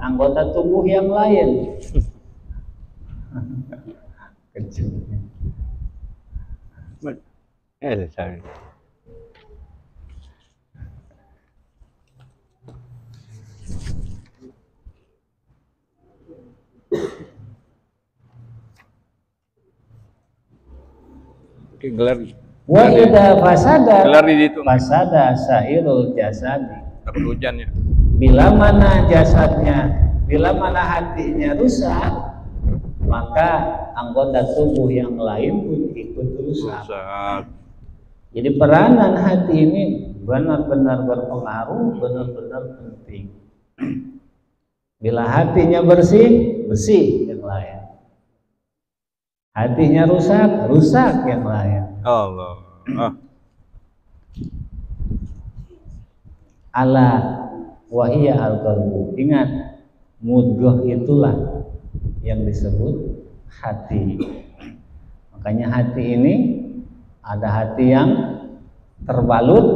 anggota tubuh yang lain. Kecil. Sorry. Oke, gelar. Wa idza fasada Gelar di situ. fasada sairul jasadi. Takut hujan ya. Bila mana jasadnya, bila mana hatinya rusak, maka anggota tubuh yang lain pun ikut rusak. Jadi peranan hati ini benar-benar berpengaruh, benar-benar penting. Bila hatinya bersih, bersih yang lain. Hatinya rusak, rusak yang lain. Allah. Ala wahiyya al-qalbu. Ingat, mudghah itulah yang disebut hati. Makanya hati ini ada hati yang terbalut,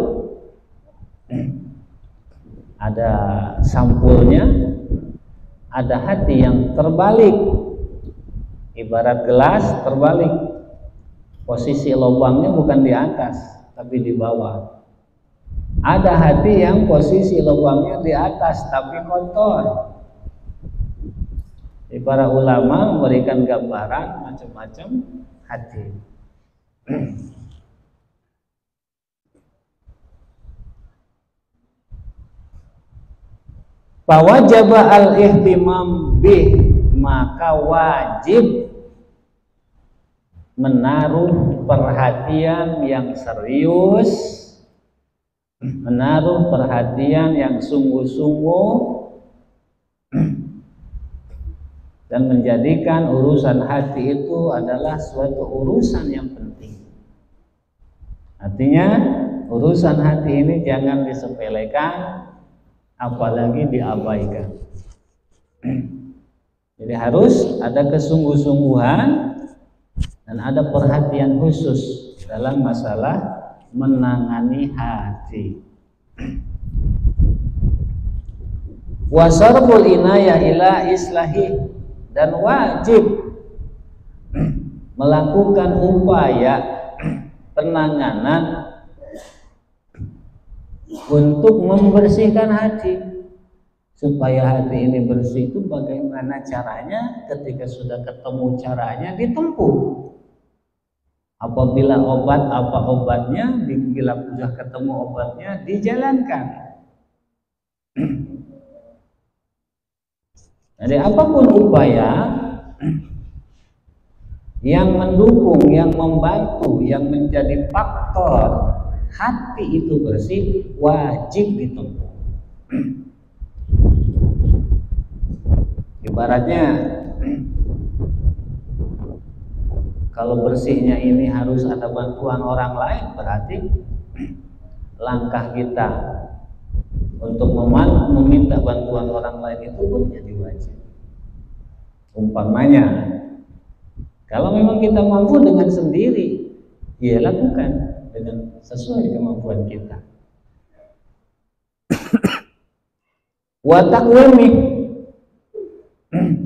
ada sampulnya, ada hati yang terbalik. Ibarat gelas terbalik, posisi lubangnya bukan di atas tapi di bawah. Ada hati yang posisi lubangnya di atas tapi kotor. Para ulama memberikan gambaran macam-macam hati. Fawajaba al-ihtimam bih, maka wajib menaruh perhatian yang serius, menaruh perhatian yang sungguh-sungguh, dan menjadikan urusan hati itu adalah suatu urusan yang penting. Artinya urusan hati ini jangan disepelekan, apalagi diabaikan. Jadi harus ada kesungguh-sungguhan dan ada perhatian khusus dalam masalah menangani hati. Wasarbul inayah ila islahi, dan wajib melakukan upaya penanganan untuk membersihkan hati. Supaya hati ini bersih itu bagaimana caranya? Ketika sudah ketemu caranya, ditempuh. Apabila obat, apa obatnya? Bila sudah ketemu obatnya, dijalankan. Jadi apapun upaya yang mendukung, yang membantu, yang menjadi faktor hati itu bersih, wajib ditempuh. Ibaratnya kalau bersihnya ini harus ada bantuan orang lain, berarti langkah kita untuk meminta bantuan orang lain itu pun jadi wajib. Umpamanya, kalau memang kita mampu dengan sendiri, ya lakukan dengan sesuai kemampuan kita. Wa taqwimi,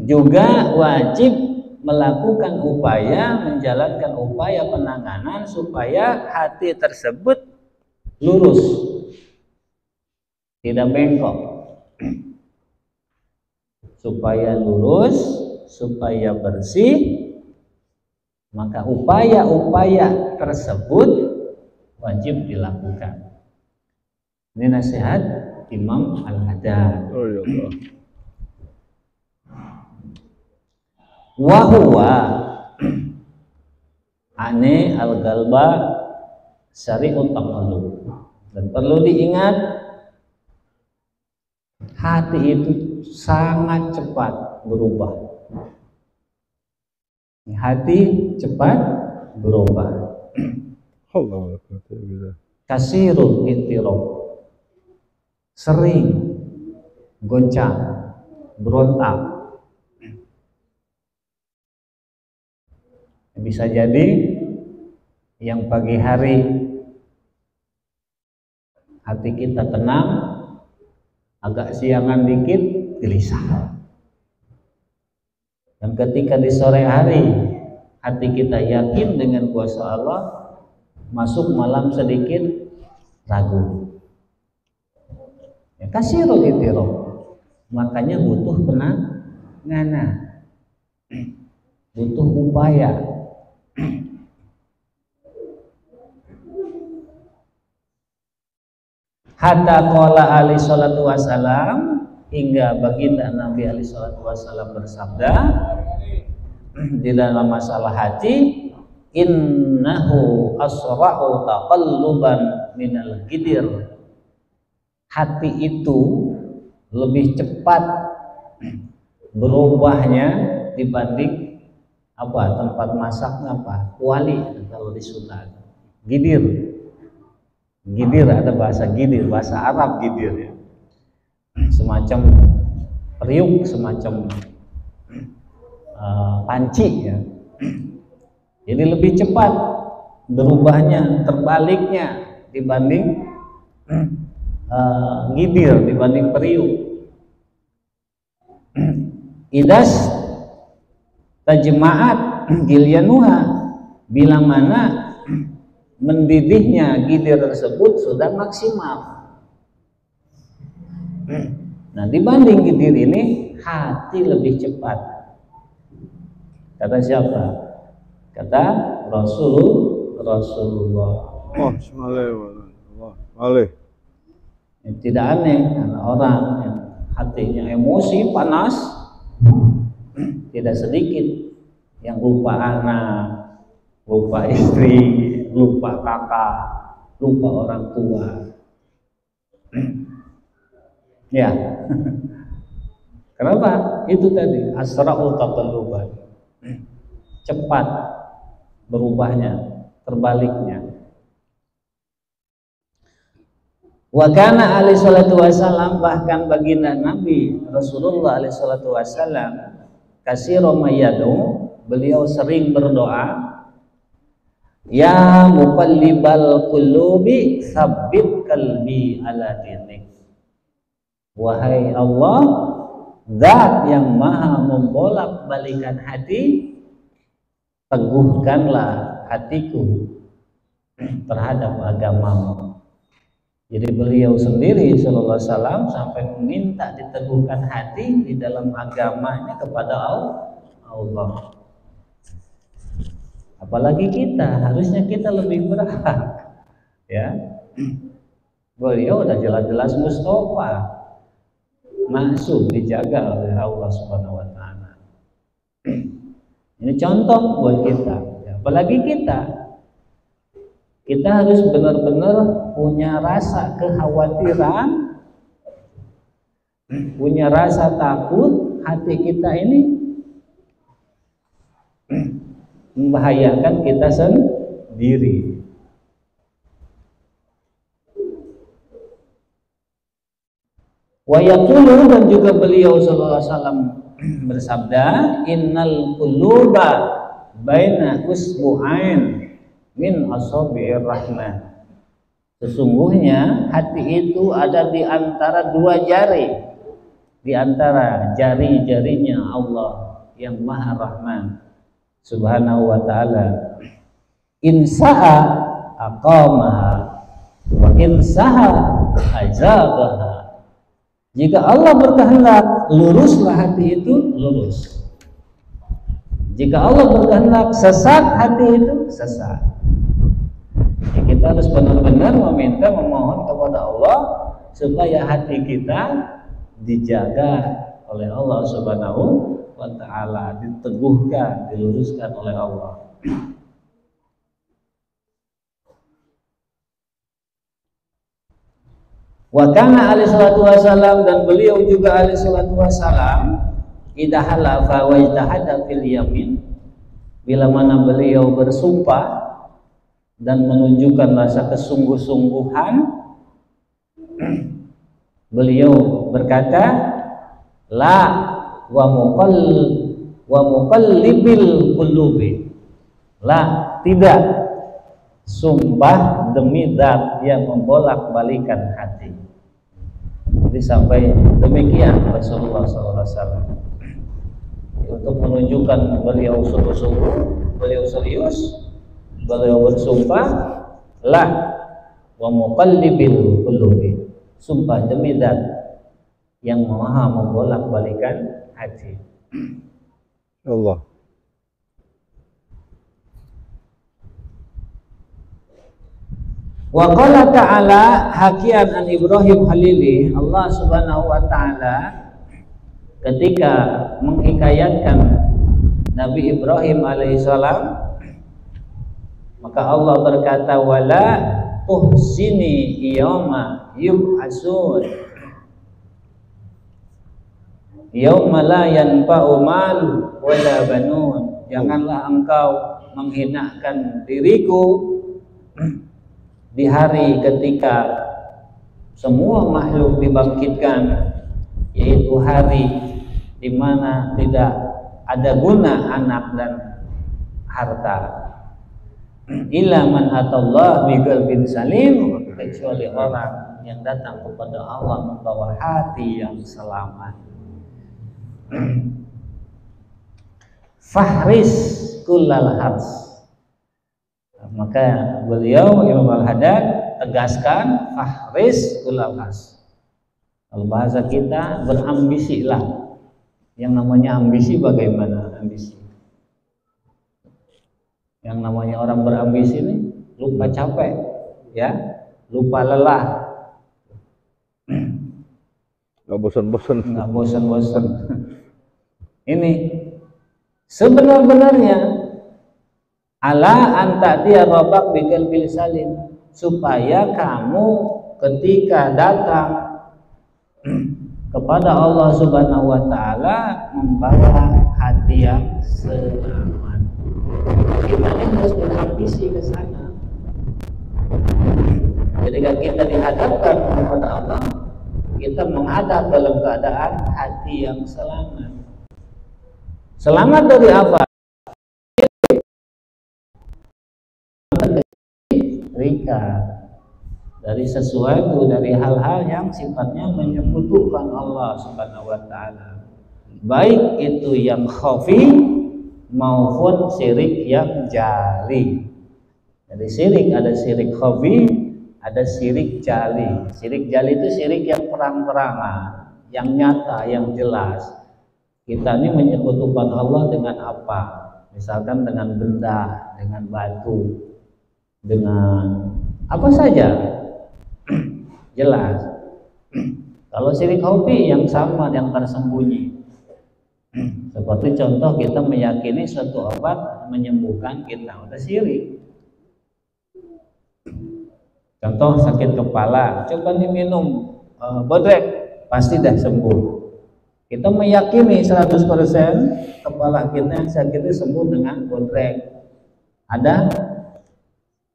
juga wajib melakukan upaya, menjalankan upaya penanganan supaya hati tersebut lurus, tidak bengkok. Supaya lurus, supaya bersih, maka upaya-upaya tersebut wajib dilakukan. Ini nasihat Imam Al-Haddad. Oh ya Allah. Wahuwa ane al-galba syari'ut taqallub, dan perlu diingat hati itu sangat cepat berubah. Hati cepat berubah. Allah. Kasirul ittirab, sering goncang, berontak. Bisa jadi yang pagi hari hati kita tenang, agak siangan dikit gelisah. Dan ketika di sore hari hati kita yakin dengan kuasa Allah, masuk malam sedikit ragu. Ya, kasiro itiro. Makanya butuh penanganan, butuh upaya. Hatta qala alaihi salatu wasalam, hingga baginda Nabi alaihi salatu wasalam bersabda di dalam masalah hati, innahu asra'u taqalluban minal gidir. Hati itu lebih cepat berubahnya dibanding tempat masaknya kuali kalau di Sunda. Gidir ada bahasa gidir, bahasa Arab gidir ya. Semacam periuk, semacam panci ya. Jadi lebih cepat berubahnya, terbaliknya dibanding gidir, dibanding periuk. Idas tajma'at gilyanuha, bila mana mendidihnya gidir tersebut sudah maksimal. Nah, dibanding gidir ini hati lebih cepat. Kata siapa? Kata Rasulullah. Oh, Tidak aneh karena orang yang hatinya emosi panas, tidak sedikit yang lupa anak, lupa istri, lupa kakak, lupa orang tua. Ya. Kenapa? Itu tadi asra'u taqalluban. Cepat berubahnya, terbaliknya. Wa kana alaihi salatu wasallam, bahkan baginda Nabi Rasulullah alaihi salatu wasallam katsira mayadu, beliau sering berdoa, ya muqallibal qulubi tsabbit qalbi ala dinik. Wahai Allah, Zat yang maha membolak-balikan hati, teguhkanlah hatiku terhadap agamamu. Jadi beliau sendiri sallallahu alaihi wasallam sampai meminta diteguhkan hati di dalam agamanya kepada Allah. Apalagi kita, harusnya kita lebih berhak, ya. Beliau udah jelas-jelas Mustafa, maksum, dijaga oleh Allah Subhanahu wa taala. Ini contoh buat kita, ya. Apalagi kita harus benar-benar punya rasa kekhawatiran, punya rasa takut. Hati kita ini membahayakan kita sendiri. Wa yaqulu, dan juga beliau sallallahu alaihi wasallam bersabda, innal quluba baina usbu'ain min asabi'ir rahman. Sesungguhnya hati itu ada di antara dua jari, di antara jari-jarinya Allah yang Maha Rahman Subhanahu wa ta'ala. Insa'a aqamaha wa insa'a azabaha. Jika Allah berkehendak, luruslah hati itu, lurus. Jika Allah berkehendak sesat, hati itu sesat. Ya, kita harus benar-benar meminta, memohon kepada Allah supaya hati kita dijaga oleh Allah Subhanahu wa ta'ala, diteguhkan, diluruskan oleh Allah. Wa kana alaihi salatu wasalam, dan beliau juga alaihi salatu wasalam idza halafa wa ijtahada fil yamin, bila mana beliau bersumpah dan menunjukkan rasa kesungguh-sungguhan, beliau berkata, la wa muqallibil qulubi, lah, tidak. Sumpah demi zat yang membolak-balikan hati. Jadi sampai demikian Rasulullah SAW untuk menunjukkan beliau sungguh-sungguh, beliau serius, beliau bersumpah lah wa muqallibil qulubi, sumpah demi zat yang maha membolak-balikan hati. Allah. Wa qala ta'ala hakian an Ibrahim Khalili, Allah Subhanahu wa taala ketika menghikayatkan Nabi Ibrahim alaihissalam, maka Allah berkata wala tuhsini yauma yub'asun yauma la yanfa'u mal wala banun, janganlah engkau menghinakan diriku di hari ketika semua makhluk dibangkitkan, yaitu hari di mana tidak ada guna anak dan harta. Illa man atallah bi qalbin salim, kecuali orang yang datang kepada Allah membawa hati yang selamat. Fahris kullal hats. Maka beliau Imam Al-Haddad tegaskan fahris kullal hats. Kalau bahasa kita berambisilah. Yang namanya ambisi bagaimana ambisi? Yang namanya orang berambisi ini lupa capek, ya, lupa lelah, nggak bosan-bosan. Nggak bosan-bosan. Ini sebenar-benarnya ala anta'tiya rabbak biqalbil salim, supaya kamu ketika datang kepada Allah Subhanahu wa taala membawa hati yang selamat. Kita harus berambisi ke sana. Ketika kita dihadapkan kepada Allah, kita menghadap dalam keadaan hati yang selamat. Selamat dari apa? Rika, dari sesuatu, dari hal-hal yang sifatnya menyekutukan Allah Subhanahu wa taala, baik itu yang khafi maupun syirik yang jali. Jadi syirik ada syirik khafi, ada syirik jali. Syirik jali itu syirik yang terang-terangan, yang nyata, yang jelas. Kita ini menyekutukan Allah dengan apa? Misalkan dengan benda, dengan batu, dengan apa saja jelas. Kalau syirik khafi yang sama, yang tersembunyi, seperti contoh kita meyakini suatu obat menyembuhkan kita, udah syirik. Contoh sakit kepala, coba diminum bodrek, pasti dah sembuh. Kita meyakini 100% kepala kita yang sakit itu sembuh dengan bodrek. Ada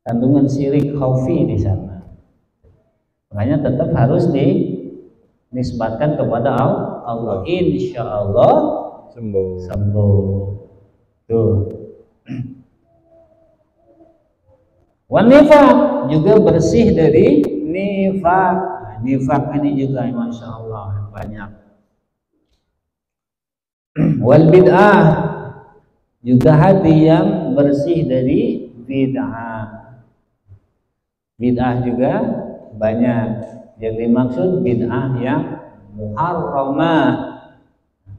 kandungan syirik khafi di sana. Makanya tetap harus dinisbatkan kepada Allah. Insya Allah sembuh. Tuh. Wanifak juga bersih dari nifak. Nifak ini juga masya Allah banyak. Wal bid'ah juga hati yang bersih dari bid'ah. Bid'ah juga banyak. Yang dimaksud bid'ah yang muharramah,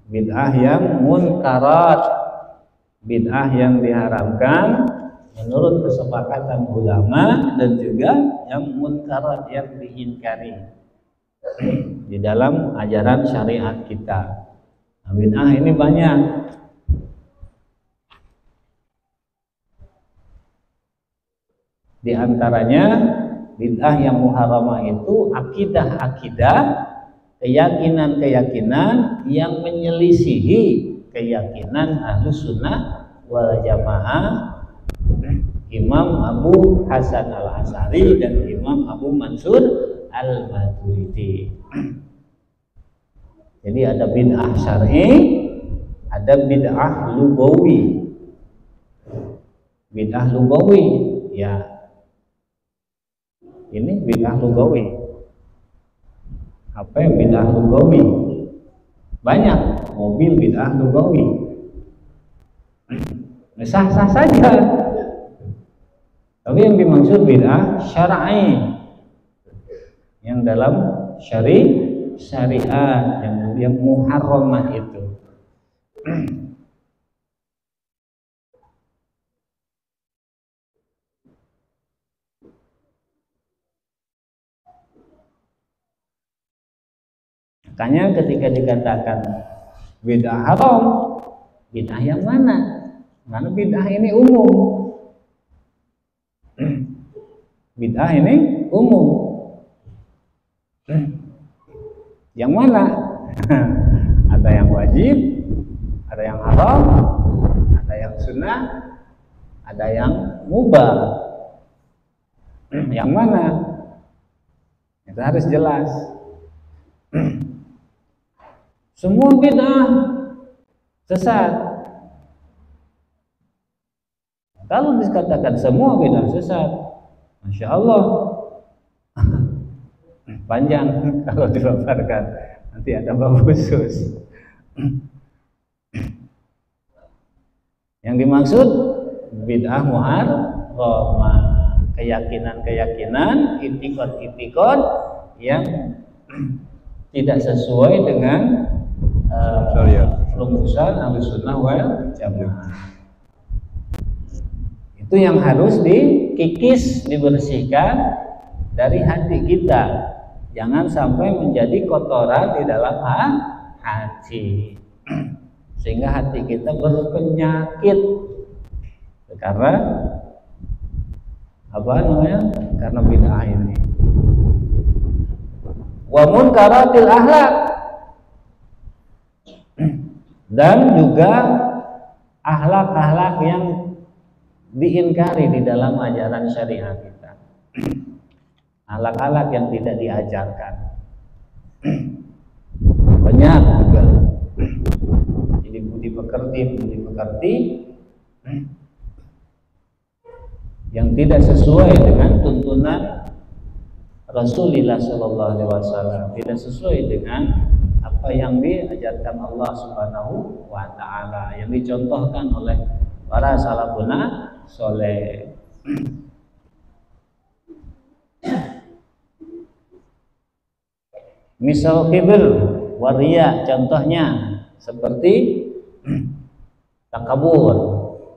bid'ah yang munkarat, bid'ah yang diharamkan menurut kesepakatan ulama, dan juga yang munkarat yang diingkari di dalam ajaran syariat kita. Nah, bid'ah ini banyak. Di antaranya bid'ah yang muharramah itu akidah-akidah, keyakinan-keyakinan yang menyelisihi keyakinan Ahlus Sunnah wal Jamaah, Imam Abu Hasan Al-Asy'ari dan Imam Abu Mansur Al-Maturidi. Jadi ada bid'ah syar'i, ada bid'ah lugawi. bid'ah lugawi, ya ini bid'ah lugawi. Apa yang bid'ah lugawi? Banyak. Mobil bid'ah lugawi, sah-sah saja. Tapi yang dimaksud bid'ah syar'i, yang dalam syariat, yang muharramah itu. Makanya ketika dikatakan bid'ah haram, bid'ah yang mana? Karena bid'ah ini umum. Bid'ah ini umum. Yang mana? Ada yang wajib, ada yang haram, ada yang sunnah, ada yang mubah. Yang mana? Itu harus jelas. Semua bid'ah sesat. Kalau dikatakan semua bid'ah sesat, Masya Allah, panjang kalau dipaparkan, nanti ada bab khusus. Yang dimaksud bid'ah muharramah, keyakinan-keyakinan, itikad-itikad yang tidak sesuai dengan rumusan Ahlussunnah wal Jamaah. Itu yang harus dikikis, dibersihkan dari hati kita. Jangan sampai menjadi kotoran di dalam hati, sehingga hati kita berpenyakit karena apa namanya? Karena bid'ah ini. Wa munkaratil akhlak, dan juga akhlak-akhlak yang diingkari di dalam ajaran syariat kita. Akhlak-akhlak yang tidak diajarkan banyak juga. Jadi budi pekerti yang tidak sesuai dengan tuntunan Rasulullah SAW, tidak sesuai dengan apa yang diajarkan Allah Subhanahu wa Ta'ala, yang dicontohkan oleh para salafuna soleh. Misal kibir waria, contohnya seperti takabur,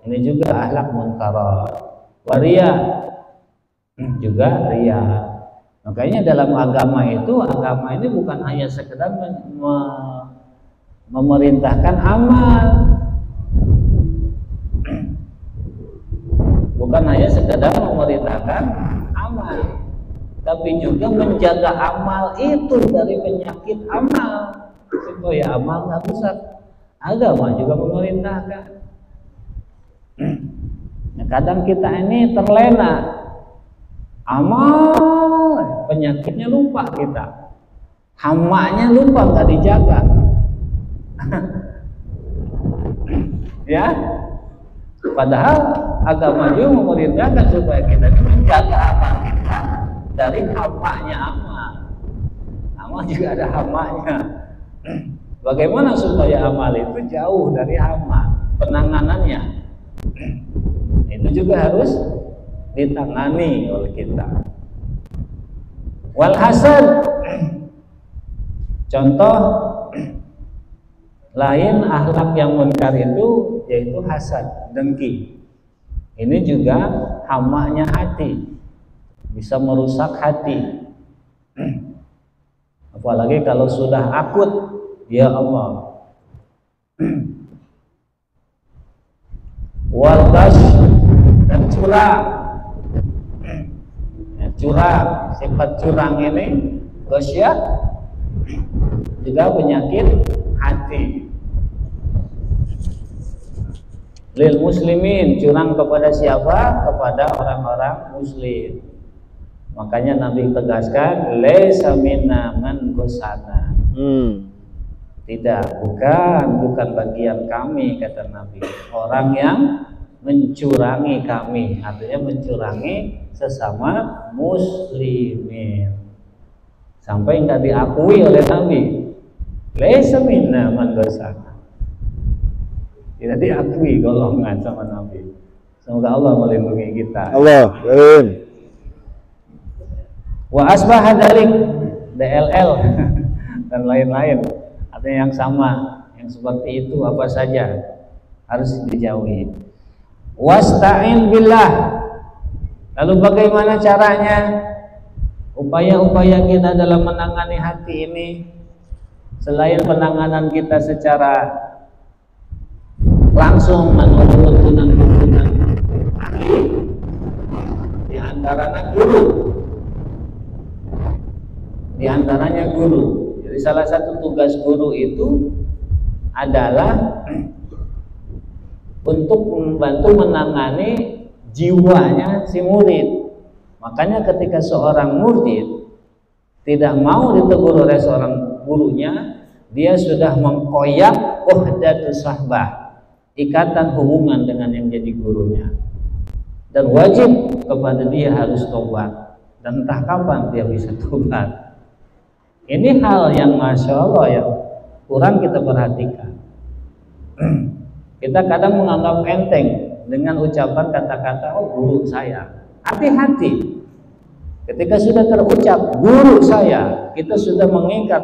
ini juga akhlak munkarat. Waria juga ria. Makanya dalam agama ini bukan hanya sekedar memerintahkan amal, bukan hanya sekedar memerintahkan amal, tapi juga menjaga amal itu dari penyakit amal supaya amal nggak rusak. Agama juga memerintahkan. Nah, kadang kita ini terlena amal, penyakitnya lupa kita, hamanya lupa, nggak dijaga. Ya, padahal agama juga memerintahkan supaya kita menjaga amal kita dari hamanya amal. Amal juga ada hamanya. Bagaimana supaya amal itu jauh dari hama, penanganannya itu juga harus ditangani oleh kita. Wal hasad, contoh lain akhlak yang munkar itu yaitu hasad, dengki. Ini juga hamanya hati, bisa merusak hati. Apalagi kalau sudah akut, ya Allah. Wal bash, dan curang. Curang, sifat curang ini ghasyah, juga penyakit hati. Lil muslimin, curang kepada siapa? Kepada orang-orang muslim. Makanya Nabi tegaskan, laisa minna man ghasana. Tidak, bukan bagian kami, kata Nabi, orang yang mencurangi kami, artinya mencurangi sesama muslimin sampai nggak diakui oleh Nabi. Laisa minna man basana, tidak diakui golongan sama Nabi. Semoga Allah melindungi kita. Allah, amin. Wa asbaha dzalik, DLL dan lain-lain, artinya yang sama, yang seperti itu apa saja harus dijauhi. Wasta'in billah. Lalu bagaimana caranya? Upaya-upaya kita dalam menangani hati ini, selain penanganan kita secara langsung menurut tuntunan ahli, di antaranya guru. Jadi salah satu tugas guru itu adalah untuk membantu menangani jiwanya si murid. Makanya ketika seorang murid tidak mau ditegur oleh seorang gurunya, dia sudah mengkoyak uhdatus sahbah, ikatan hubungan dengan yang jadi gurunya, dan wajib kepada dia harus tobat. Dan entah kapan dia bisa tobat. Ini hal yang masya Allah yang kurang kita perhatikan. Kita kadang menganggap enteng dengan ucapan kata-kata, oh guru saya. Hati-hati, ketika sudah terucap guru saya, kita sudah mengikat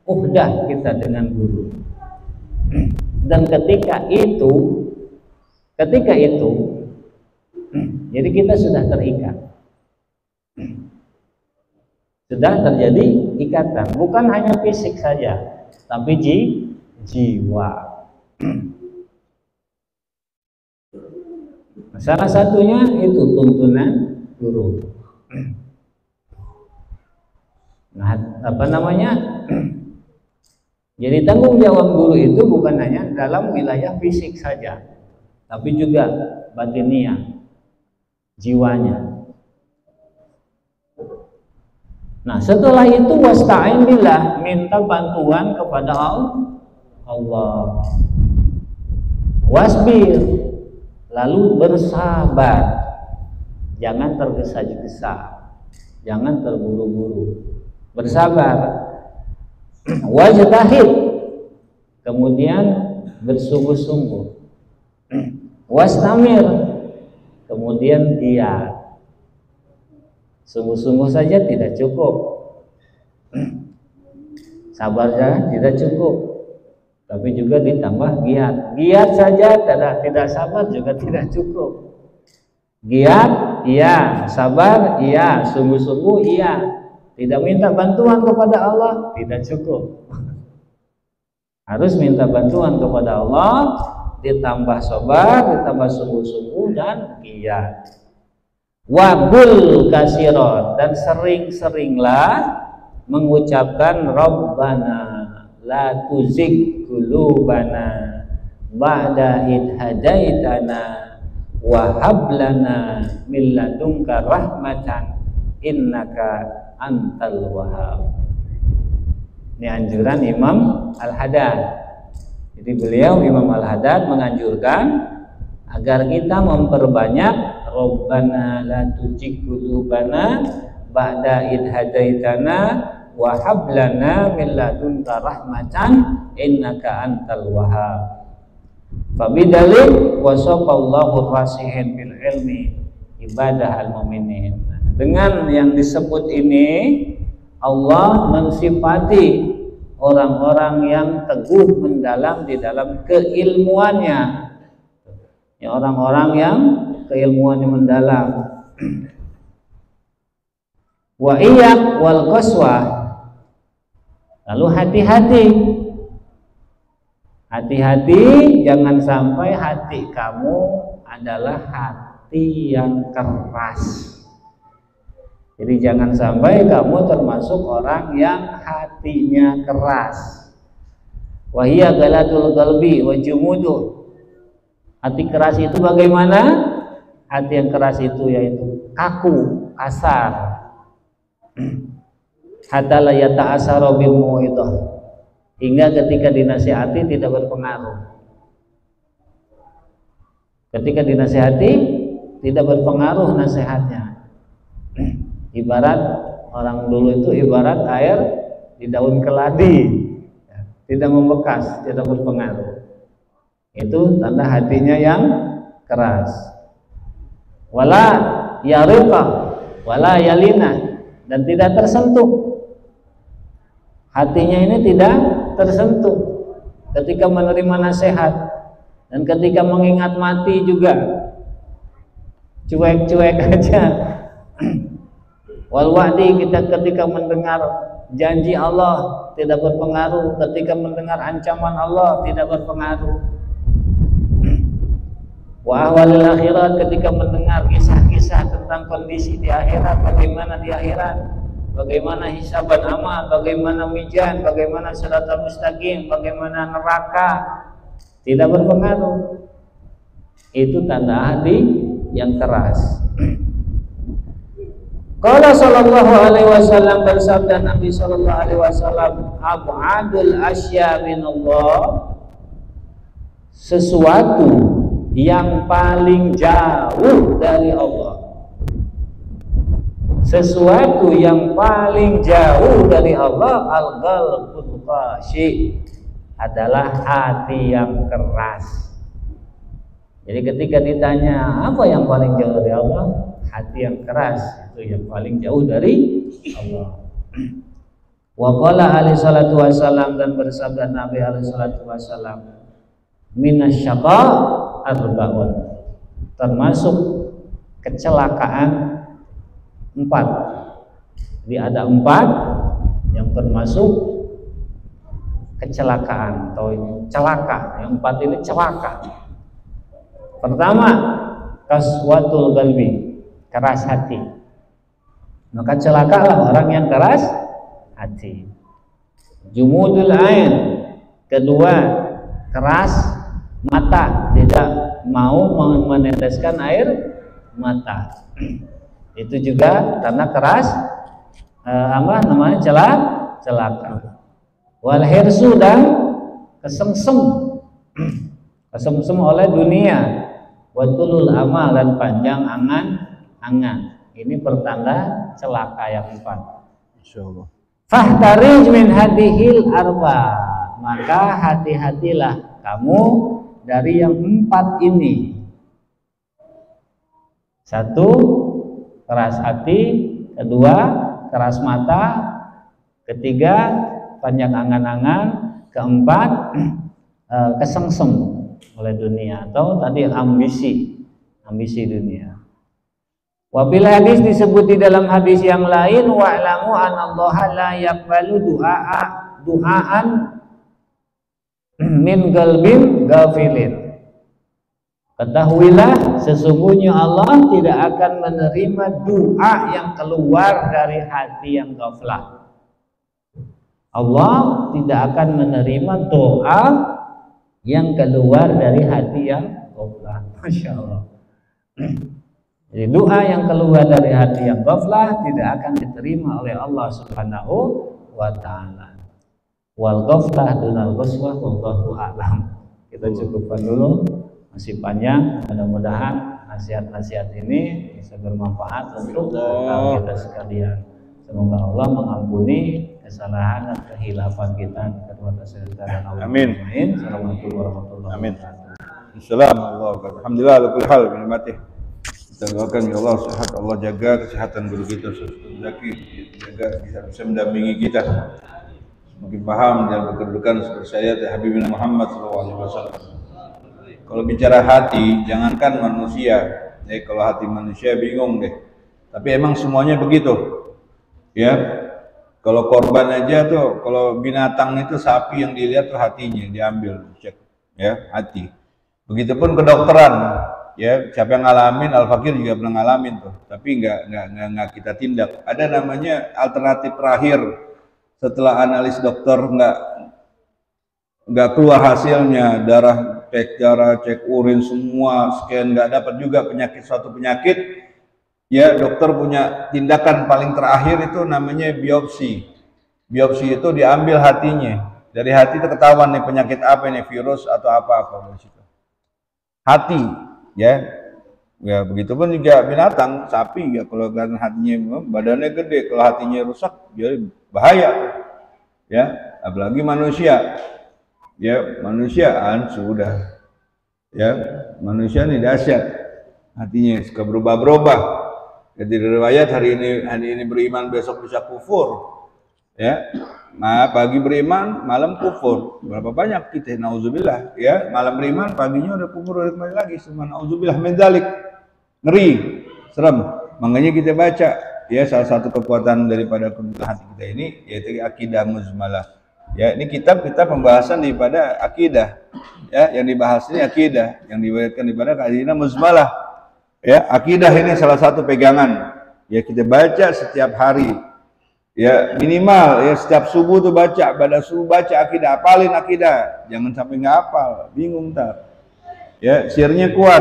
uhdah kita dengan guru. Dan ketika itu, jadi kita sudah terikat, sudah terjadi ikatan, bukan hanya fisik saja, tapi jiwa. Salah satunya itu tuntunan guru. Nah, jadi tanggung jawab guru itu bukan hanya dalam wilayah fisik saja, tapi juga batiniah, jiwanya. Nah, setelah itu wasta'in billah, minta bantuan kepada Allah. Wasbir, lalu bersabar, jangan tergesa-gesa, jangan terburu-buru, bersabar. Wajtahid, kemudian bersungguh-sungguh. Wastamir, kemudian giat. Sungguh-sungguh saja tidak cukup, sabar saja tidak cukup, tapi juga ditambah giat. Giat saja tidak sabar juga tidak cukup. Giat iya, sabar iya, sungguh-sungguh iya. Tidak minta bantuan kepada Allah tidak cukup. Harus minta bantuan kepada Allah, ditambah sabar, ditambah sungguh-sungguh dan giat. Waqul kasiron, dan sering-seringlah mengucapkan Rabbana la tuzigh qulubana ba'da id hadaitana wa hab lana min ladunka rahmatan innaka antal wahhab. Ini anjuran Imam Al-Haddad. Jadi beliau Imam Al-Haddad menganjurkan agar kita memperbanyak Rabbana la tuzigh qulubana ba'da id hadaitana wa hab lana min ladunka rahmatan innaka antal wahhab. Fabidalik wasafallahu rasihin bil ilmi ibadah al-mu'minin. Dengan yang disebut ini Allah mensifati orang-orang yang teguh mendalam di dalam keilmuannya, ya, orang-orang yang keilmuannya mendalam. Wa iyyak wal qaswa, lalu hati-hati, jangan sampai hati kamu adalah hati yang keras. Jadi jangan sampai kamu termasuk orang yang hatinya keras. Wa hiya galatul qalbi wa jumuduh. Hati keras itu bagaimana? Hati yang keras itu yaitu kaku, kasar. Hatta la yata'asaru bil mu'idah, hingga ketika dinasihati tidak berpengaruh. Ketika dinasihati tidak berpengaruh nasihatnya. Ibarat orang dulu itu ibarat air di daun keladi, tidak membekas, tidak berpengaruh. Itu tanda hatinya yang keras. Wala yariqa wala yalina, dan tidak tersentuh. Hatinya ini tidak tersentuh ketika menerima nasihat, dan ketika mengingat mati juga cuek-cuek aja. Wal wa'di, kita ketika mendengar janji Allah tidak berpengaruh, ketika mendengar ancaman Allah tidak berpengaruh. Wa ahwalil akhirat, ketika mendengar kisah-kisah tentang kondisi di akhirat, bagaimana di akhirat, bagaimana hisaban amal, bagaimana mizan, bagaimana siratal mustaqim, bagaimana neraka, tidak berpengaruh. Itu tanda hati yang keras. Qala sallallahu alaihi wasallam, bersabda Nabi sallallahu alaihi wasallam, ab'adul asya minallah, sesuatu yang paling jauh dari Allah, sesuatu yang paling jauh dari Allah, al-qalbul qashi, adalah hati yang keras. Jadi ketika ditanya apa yang paling jauh dari Allah, hati yang keras itu yang paling jauh dari Allah. Wa qala alaihi salatu wasallam, dan bersabda Nabi alaihi salatu wasallam, minasyaqa arba'un, termasuk kecelakaan 4. Jadi ada 4 yang termasuk kecelakaan atau celaka. Yang 4 ini celaka. Pertama, kaswatul qalbi, keras hati. Maka celakalah orang yang keras hati. Jumudul ain, kedua, keras mata, tidak mau meneteskan air mata. Itu juga karena keras celaka. Wal hirsu, dan kesengsem oleh dunia. Watulul amal, dan panjang angan-angan. Ini pertanda celaka yang 4. Insyaallah. Fahtarij min hadhil arba, maka hati-hatilah kamu dari yang 4 ini. 1, keras hati. 2, keras mata. 3, panjang angan-angan. 4, kesengsem oleh dunia, atau tadi ambisi dunia. Wabil hadis, disebut di dalam hadis yang lain, wa'lamu anallaha la yaqbalu du'aan min qalbin ghafilin. Ketahuilah sesungguhnya Allah tidak akan menerima doa yang keluar dari hati yang ghaflah. Allah tidak akan menerima doa yang keluar dari hati yang ghaflah. Masya Allah. Jadi doa yang keluar dari hati yang ghaflah tidak akan diterima oleh Allah Subhanahu wa ta'ala. Wal ghaflah dunal ghuswah, wallahu a'lam. Kita cukupkan dulu, masih panjang. Mudah-mudahan nasihat-nasihat ini bisa bermanfaat untuk kita sekalian. Semoga Allah mengampuni kesalahan dan kehilafan kita. Amin. Assalamualaikum warahmatullahi wabarakatuh. Assalamualaikum. Alhamdulillah ala kulli hal bi nikmatih. Kita doakan ya Allah sehat, Allah jaga kesehatan guru kita, Zaki, jaga bisa mendampingi kita semakin paham dan berkedudukan seperti saya Habibina Muhammad SAW. Kalau bicara hati, jangankan manusia, kalau hati manusia bingung deh. Tapi emang semuanya begitu, ya. Kalau korban aja tuh, kalau binatang itu sapi yang dilihat tuh hatinya diambil, cek, ya hati. Begitupun kedokteran. Ya, siapa yang ngalamin, Al-Fakir juga pernah ngalamin tuh, tapi nggak kita tindak. Ada namanya alternatif terakhir setelah analis dokter nggak keluar hasilnya, darah cek urin semua scan nggak dapat juga suatu penyakit, ya dokter punya tindakan paling terakhir itu namanya biopsi. Biopsi itu diambil hatinya, dari hati itu ketahuan nih penyakit apa, ini virus atau apa-apa. Hati. Ya, ya begitupun juga binatang, sapi ya kalau kelihatan hatinya badannya gede, kalau hatinya rusak ya bahaya. Ya, apalagi manusia. Ya, manusiaan sudah. Ya, manusia ini dahsyat. Hatinya suka berubah-berubah. Jadi riwayat hari ini beriman, besok bisa kufur. Ya, nah pagi beriman, malam kufur. Berapa banyak kita, nauzubillah, ya, malam beriman, paginya udah kufur, udah kembali lagi. Semua nauzubillah min dzalik. Ngeri, serem. Makanya kita baca, ya, salah satu kekuatan daripada hati kita ini yaitu akidah muzmalah. Ya, ini kitab kita pembahasan daripada akidah. Ya, yang dibahas ini akidah, yang diriwayatkan daripada akidah muzmalah. Ya, akidah ini salah satu pegangan. Ya, kita baca setiap hari. Ya, minimal ya setiap subuh tuh baca, pada subuh baca akidah, apalin akidah. Jangan sampai nggak hafal, bingung ntar. Ya, sirnya kuat.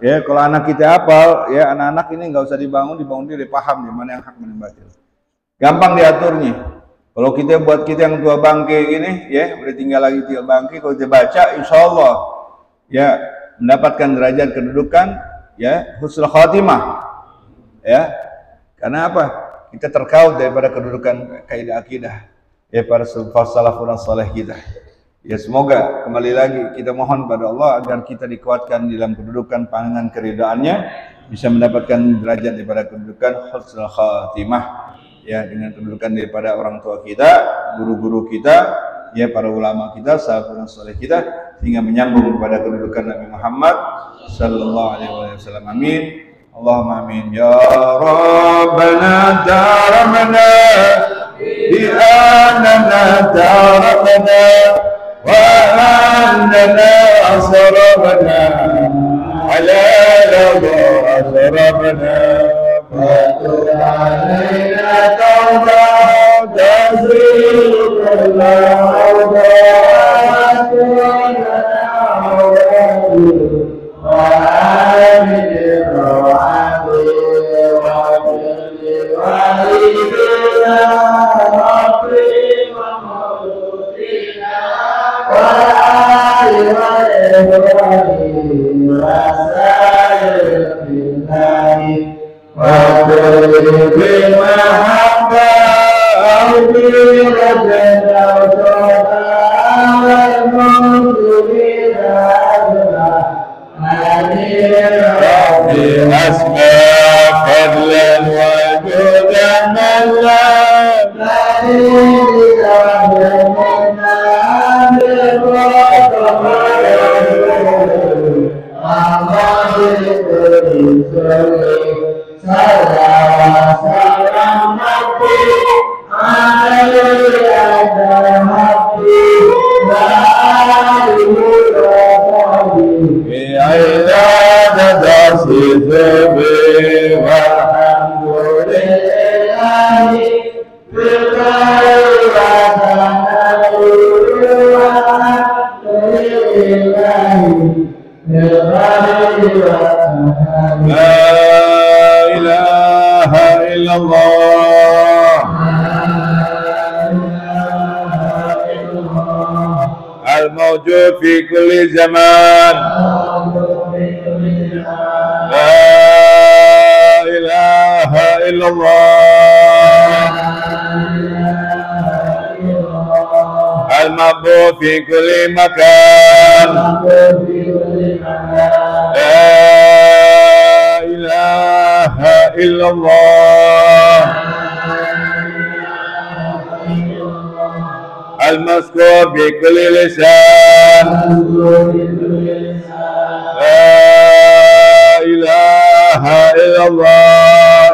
Ya, kalau anak kita hafal, ya anak-anak ini nggak usah dibangun dia paham di mana yang hak, mana yang batil. Gampang diaturnya. Kalau kita yang tua bangke gini, ya udah tinggal lagi tinggal bangke, kalau kita baca, insya Allah ya mendapatkan derajat kedudukan, ya husnul khatimah. Ya, karena apa? Kita terkait daripada kedudukan kaidah akidah, ya para salafun saleh kita. Ya, semoga kembali lagi kita mohon pada Allah agar kita dikuatkan dalam kedudukan pandangan keridaannya, bisa mendapatkan derajat daripada kedudukan husnul khatimah, ya, dengan kedudukan daripada orang tua kita, guru-guru kita, ya para ulama kita, salafun saleh kita, sehingga menyambung kepada kedudukan Nabi Muhammad sallallahu alaihi wasallam. Amin. Allahumma amin. Ya Rabbana taramna bi annana taramna wa annana asrabna ala laba asrabna fatur alaina tawba tazil kulla في كل زمان لا إله إلا الله المحبوب في كل مكان لا إله إلا الله المذكور بكل لسان لا إله إلا الله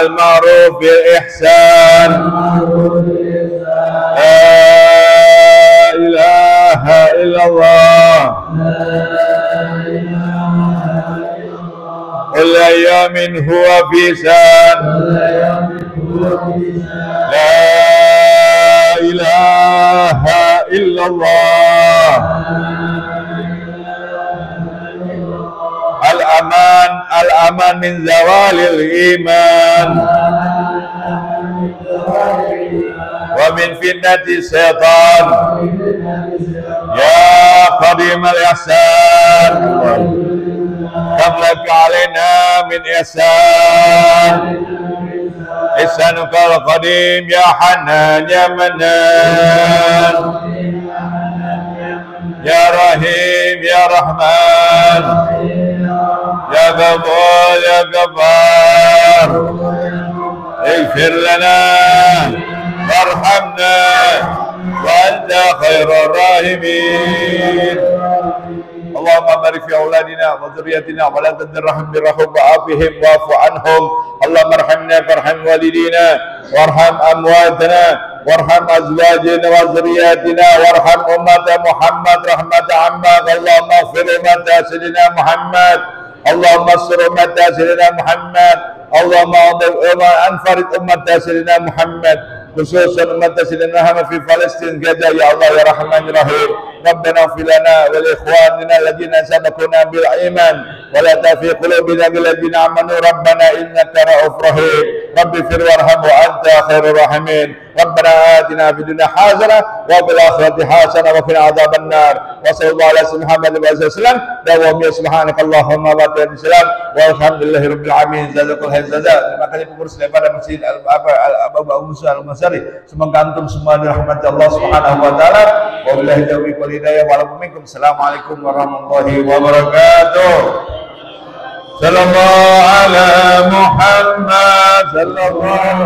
المعروف بالإحسان لا إله إلا الله كل يوم هو في سان لا إله إلا الله الأمان من زوال الإيمان ومن فتنة الشيطان يا قديم الإحسان كم لك علينا من إحسان إحسانك القديم يا حنان يا منان يا رحيم يا رحمن يا غفور يا غفار اغفر لنا وارحمنا وأنت خير الراحمين اللهم بارك في أولادنا وذريتنا ولا تدرهم برحم وعافهم واعف عنهم اللهم ارحمنا فارحم والدينا وارحم أمواتنا وارحم أزواجنا وذرياتنا وارحم أمة محمد رحمة عمك اللهم اغفر أمة سيدنا محمد اللهم استر أمة سيدنا محمد اللهم انفرد أمة سيدنا محمد خصوصا أمة سيدنا محمد في فلسطين غزة يا الله يا رحمن الرحيم ربنا اغفر لنا ولإخواننا الذين سبقونا بالإيمان ولا تزغ قلوبنا بالذين آمنوا ربنا إنك رؤوف رحيم رب اغفر وارحم وأنت خير الراحمين ربنا آتنا في الدنيا حسنة وفي الآخرة حسنة وقنا عذاب النار وصلى الله على سيدنا محمد وسلم دوام سبحانك اللهم وبحمدك والحمد لله رب العالمين jazakallahu khairan jazaa. Terima kasih pengurus daripada Masjid Abu Musa Al-Masari. Semoga antum semua dirahmati Allah Subhanahu wa taala. Wabillahi taufiq wal hidayah wa lakum minkum. Assalamualaikum warahmatullahi wabarakatuh. Sallallahu ala Muhammad sallallahu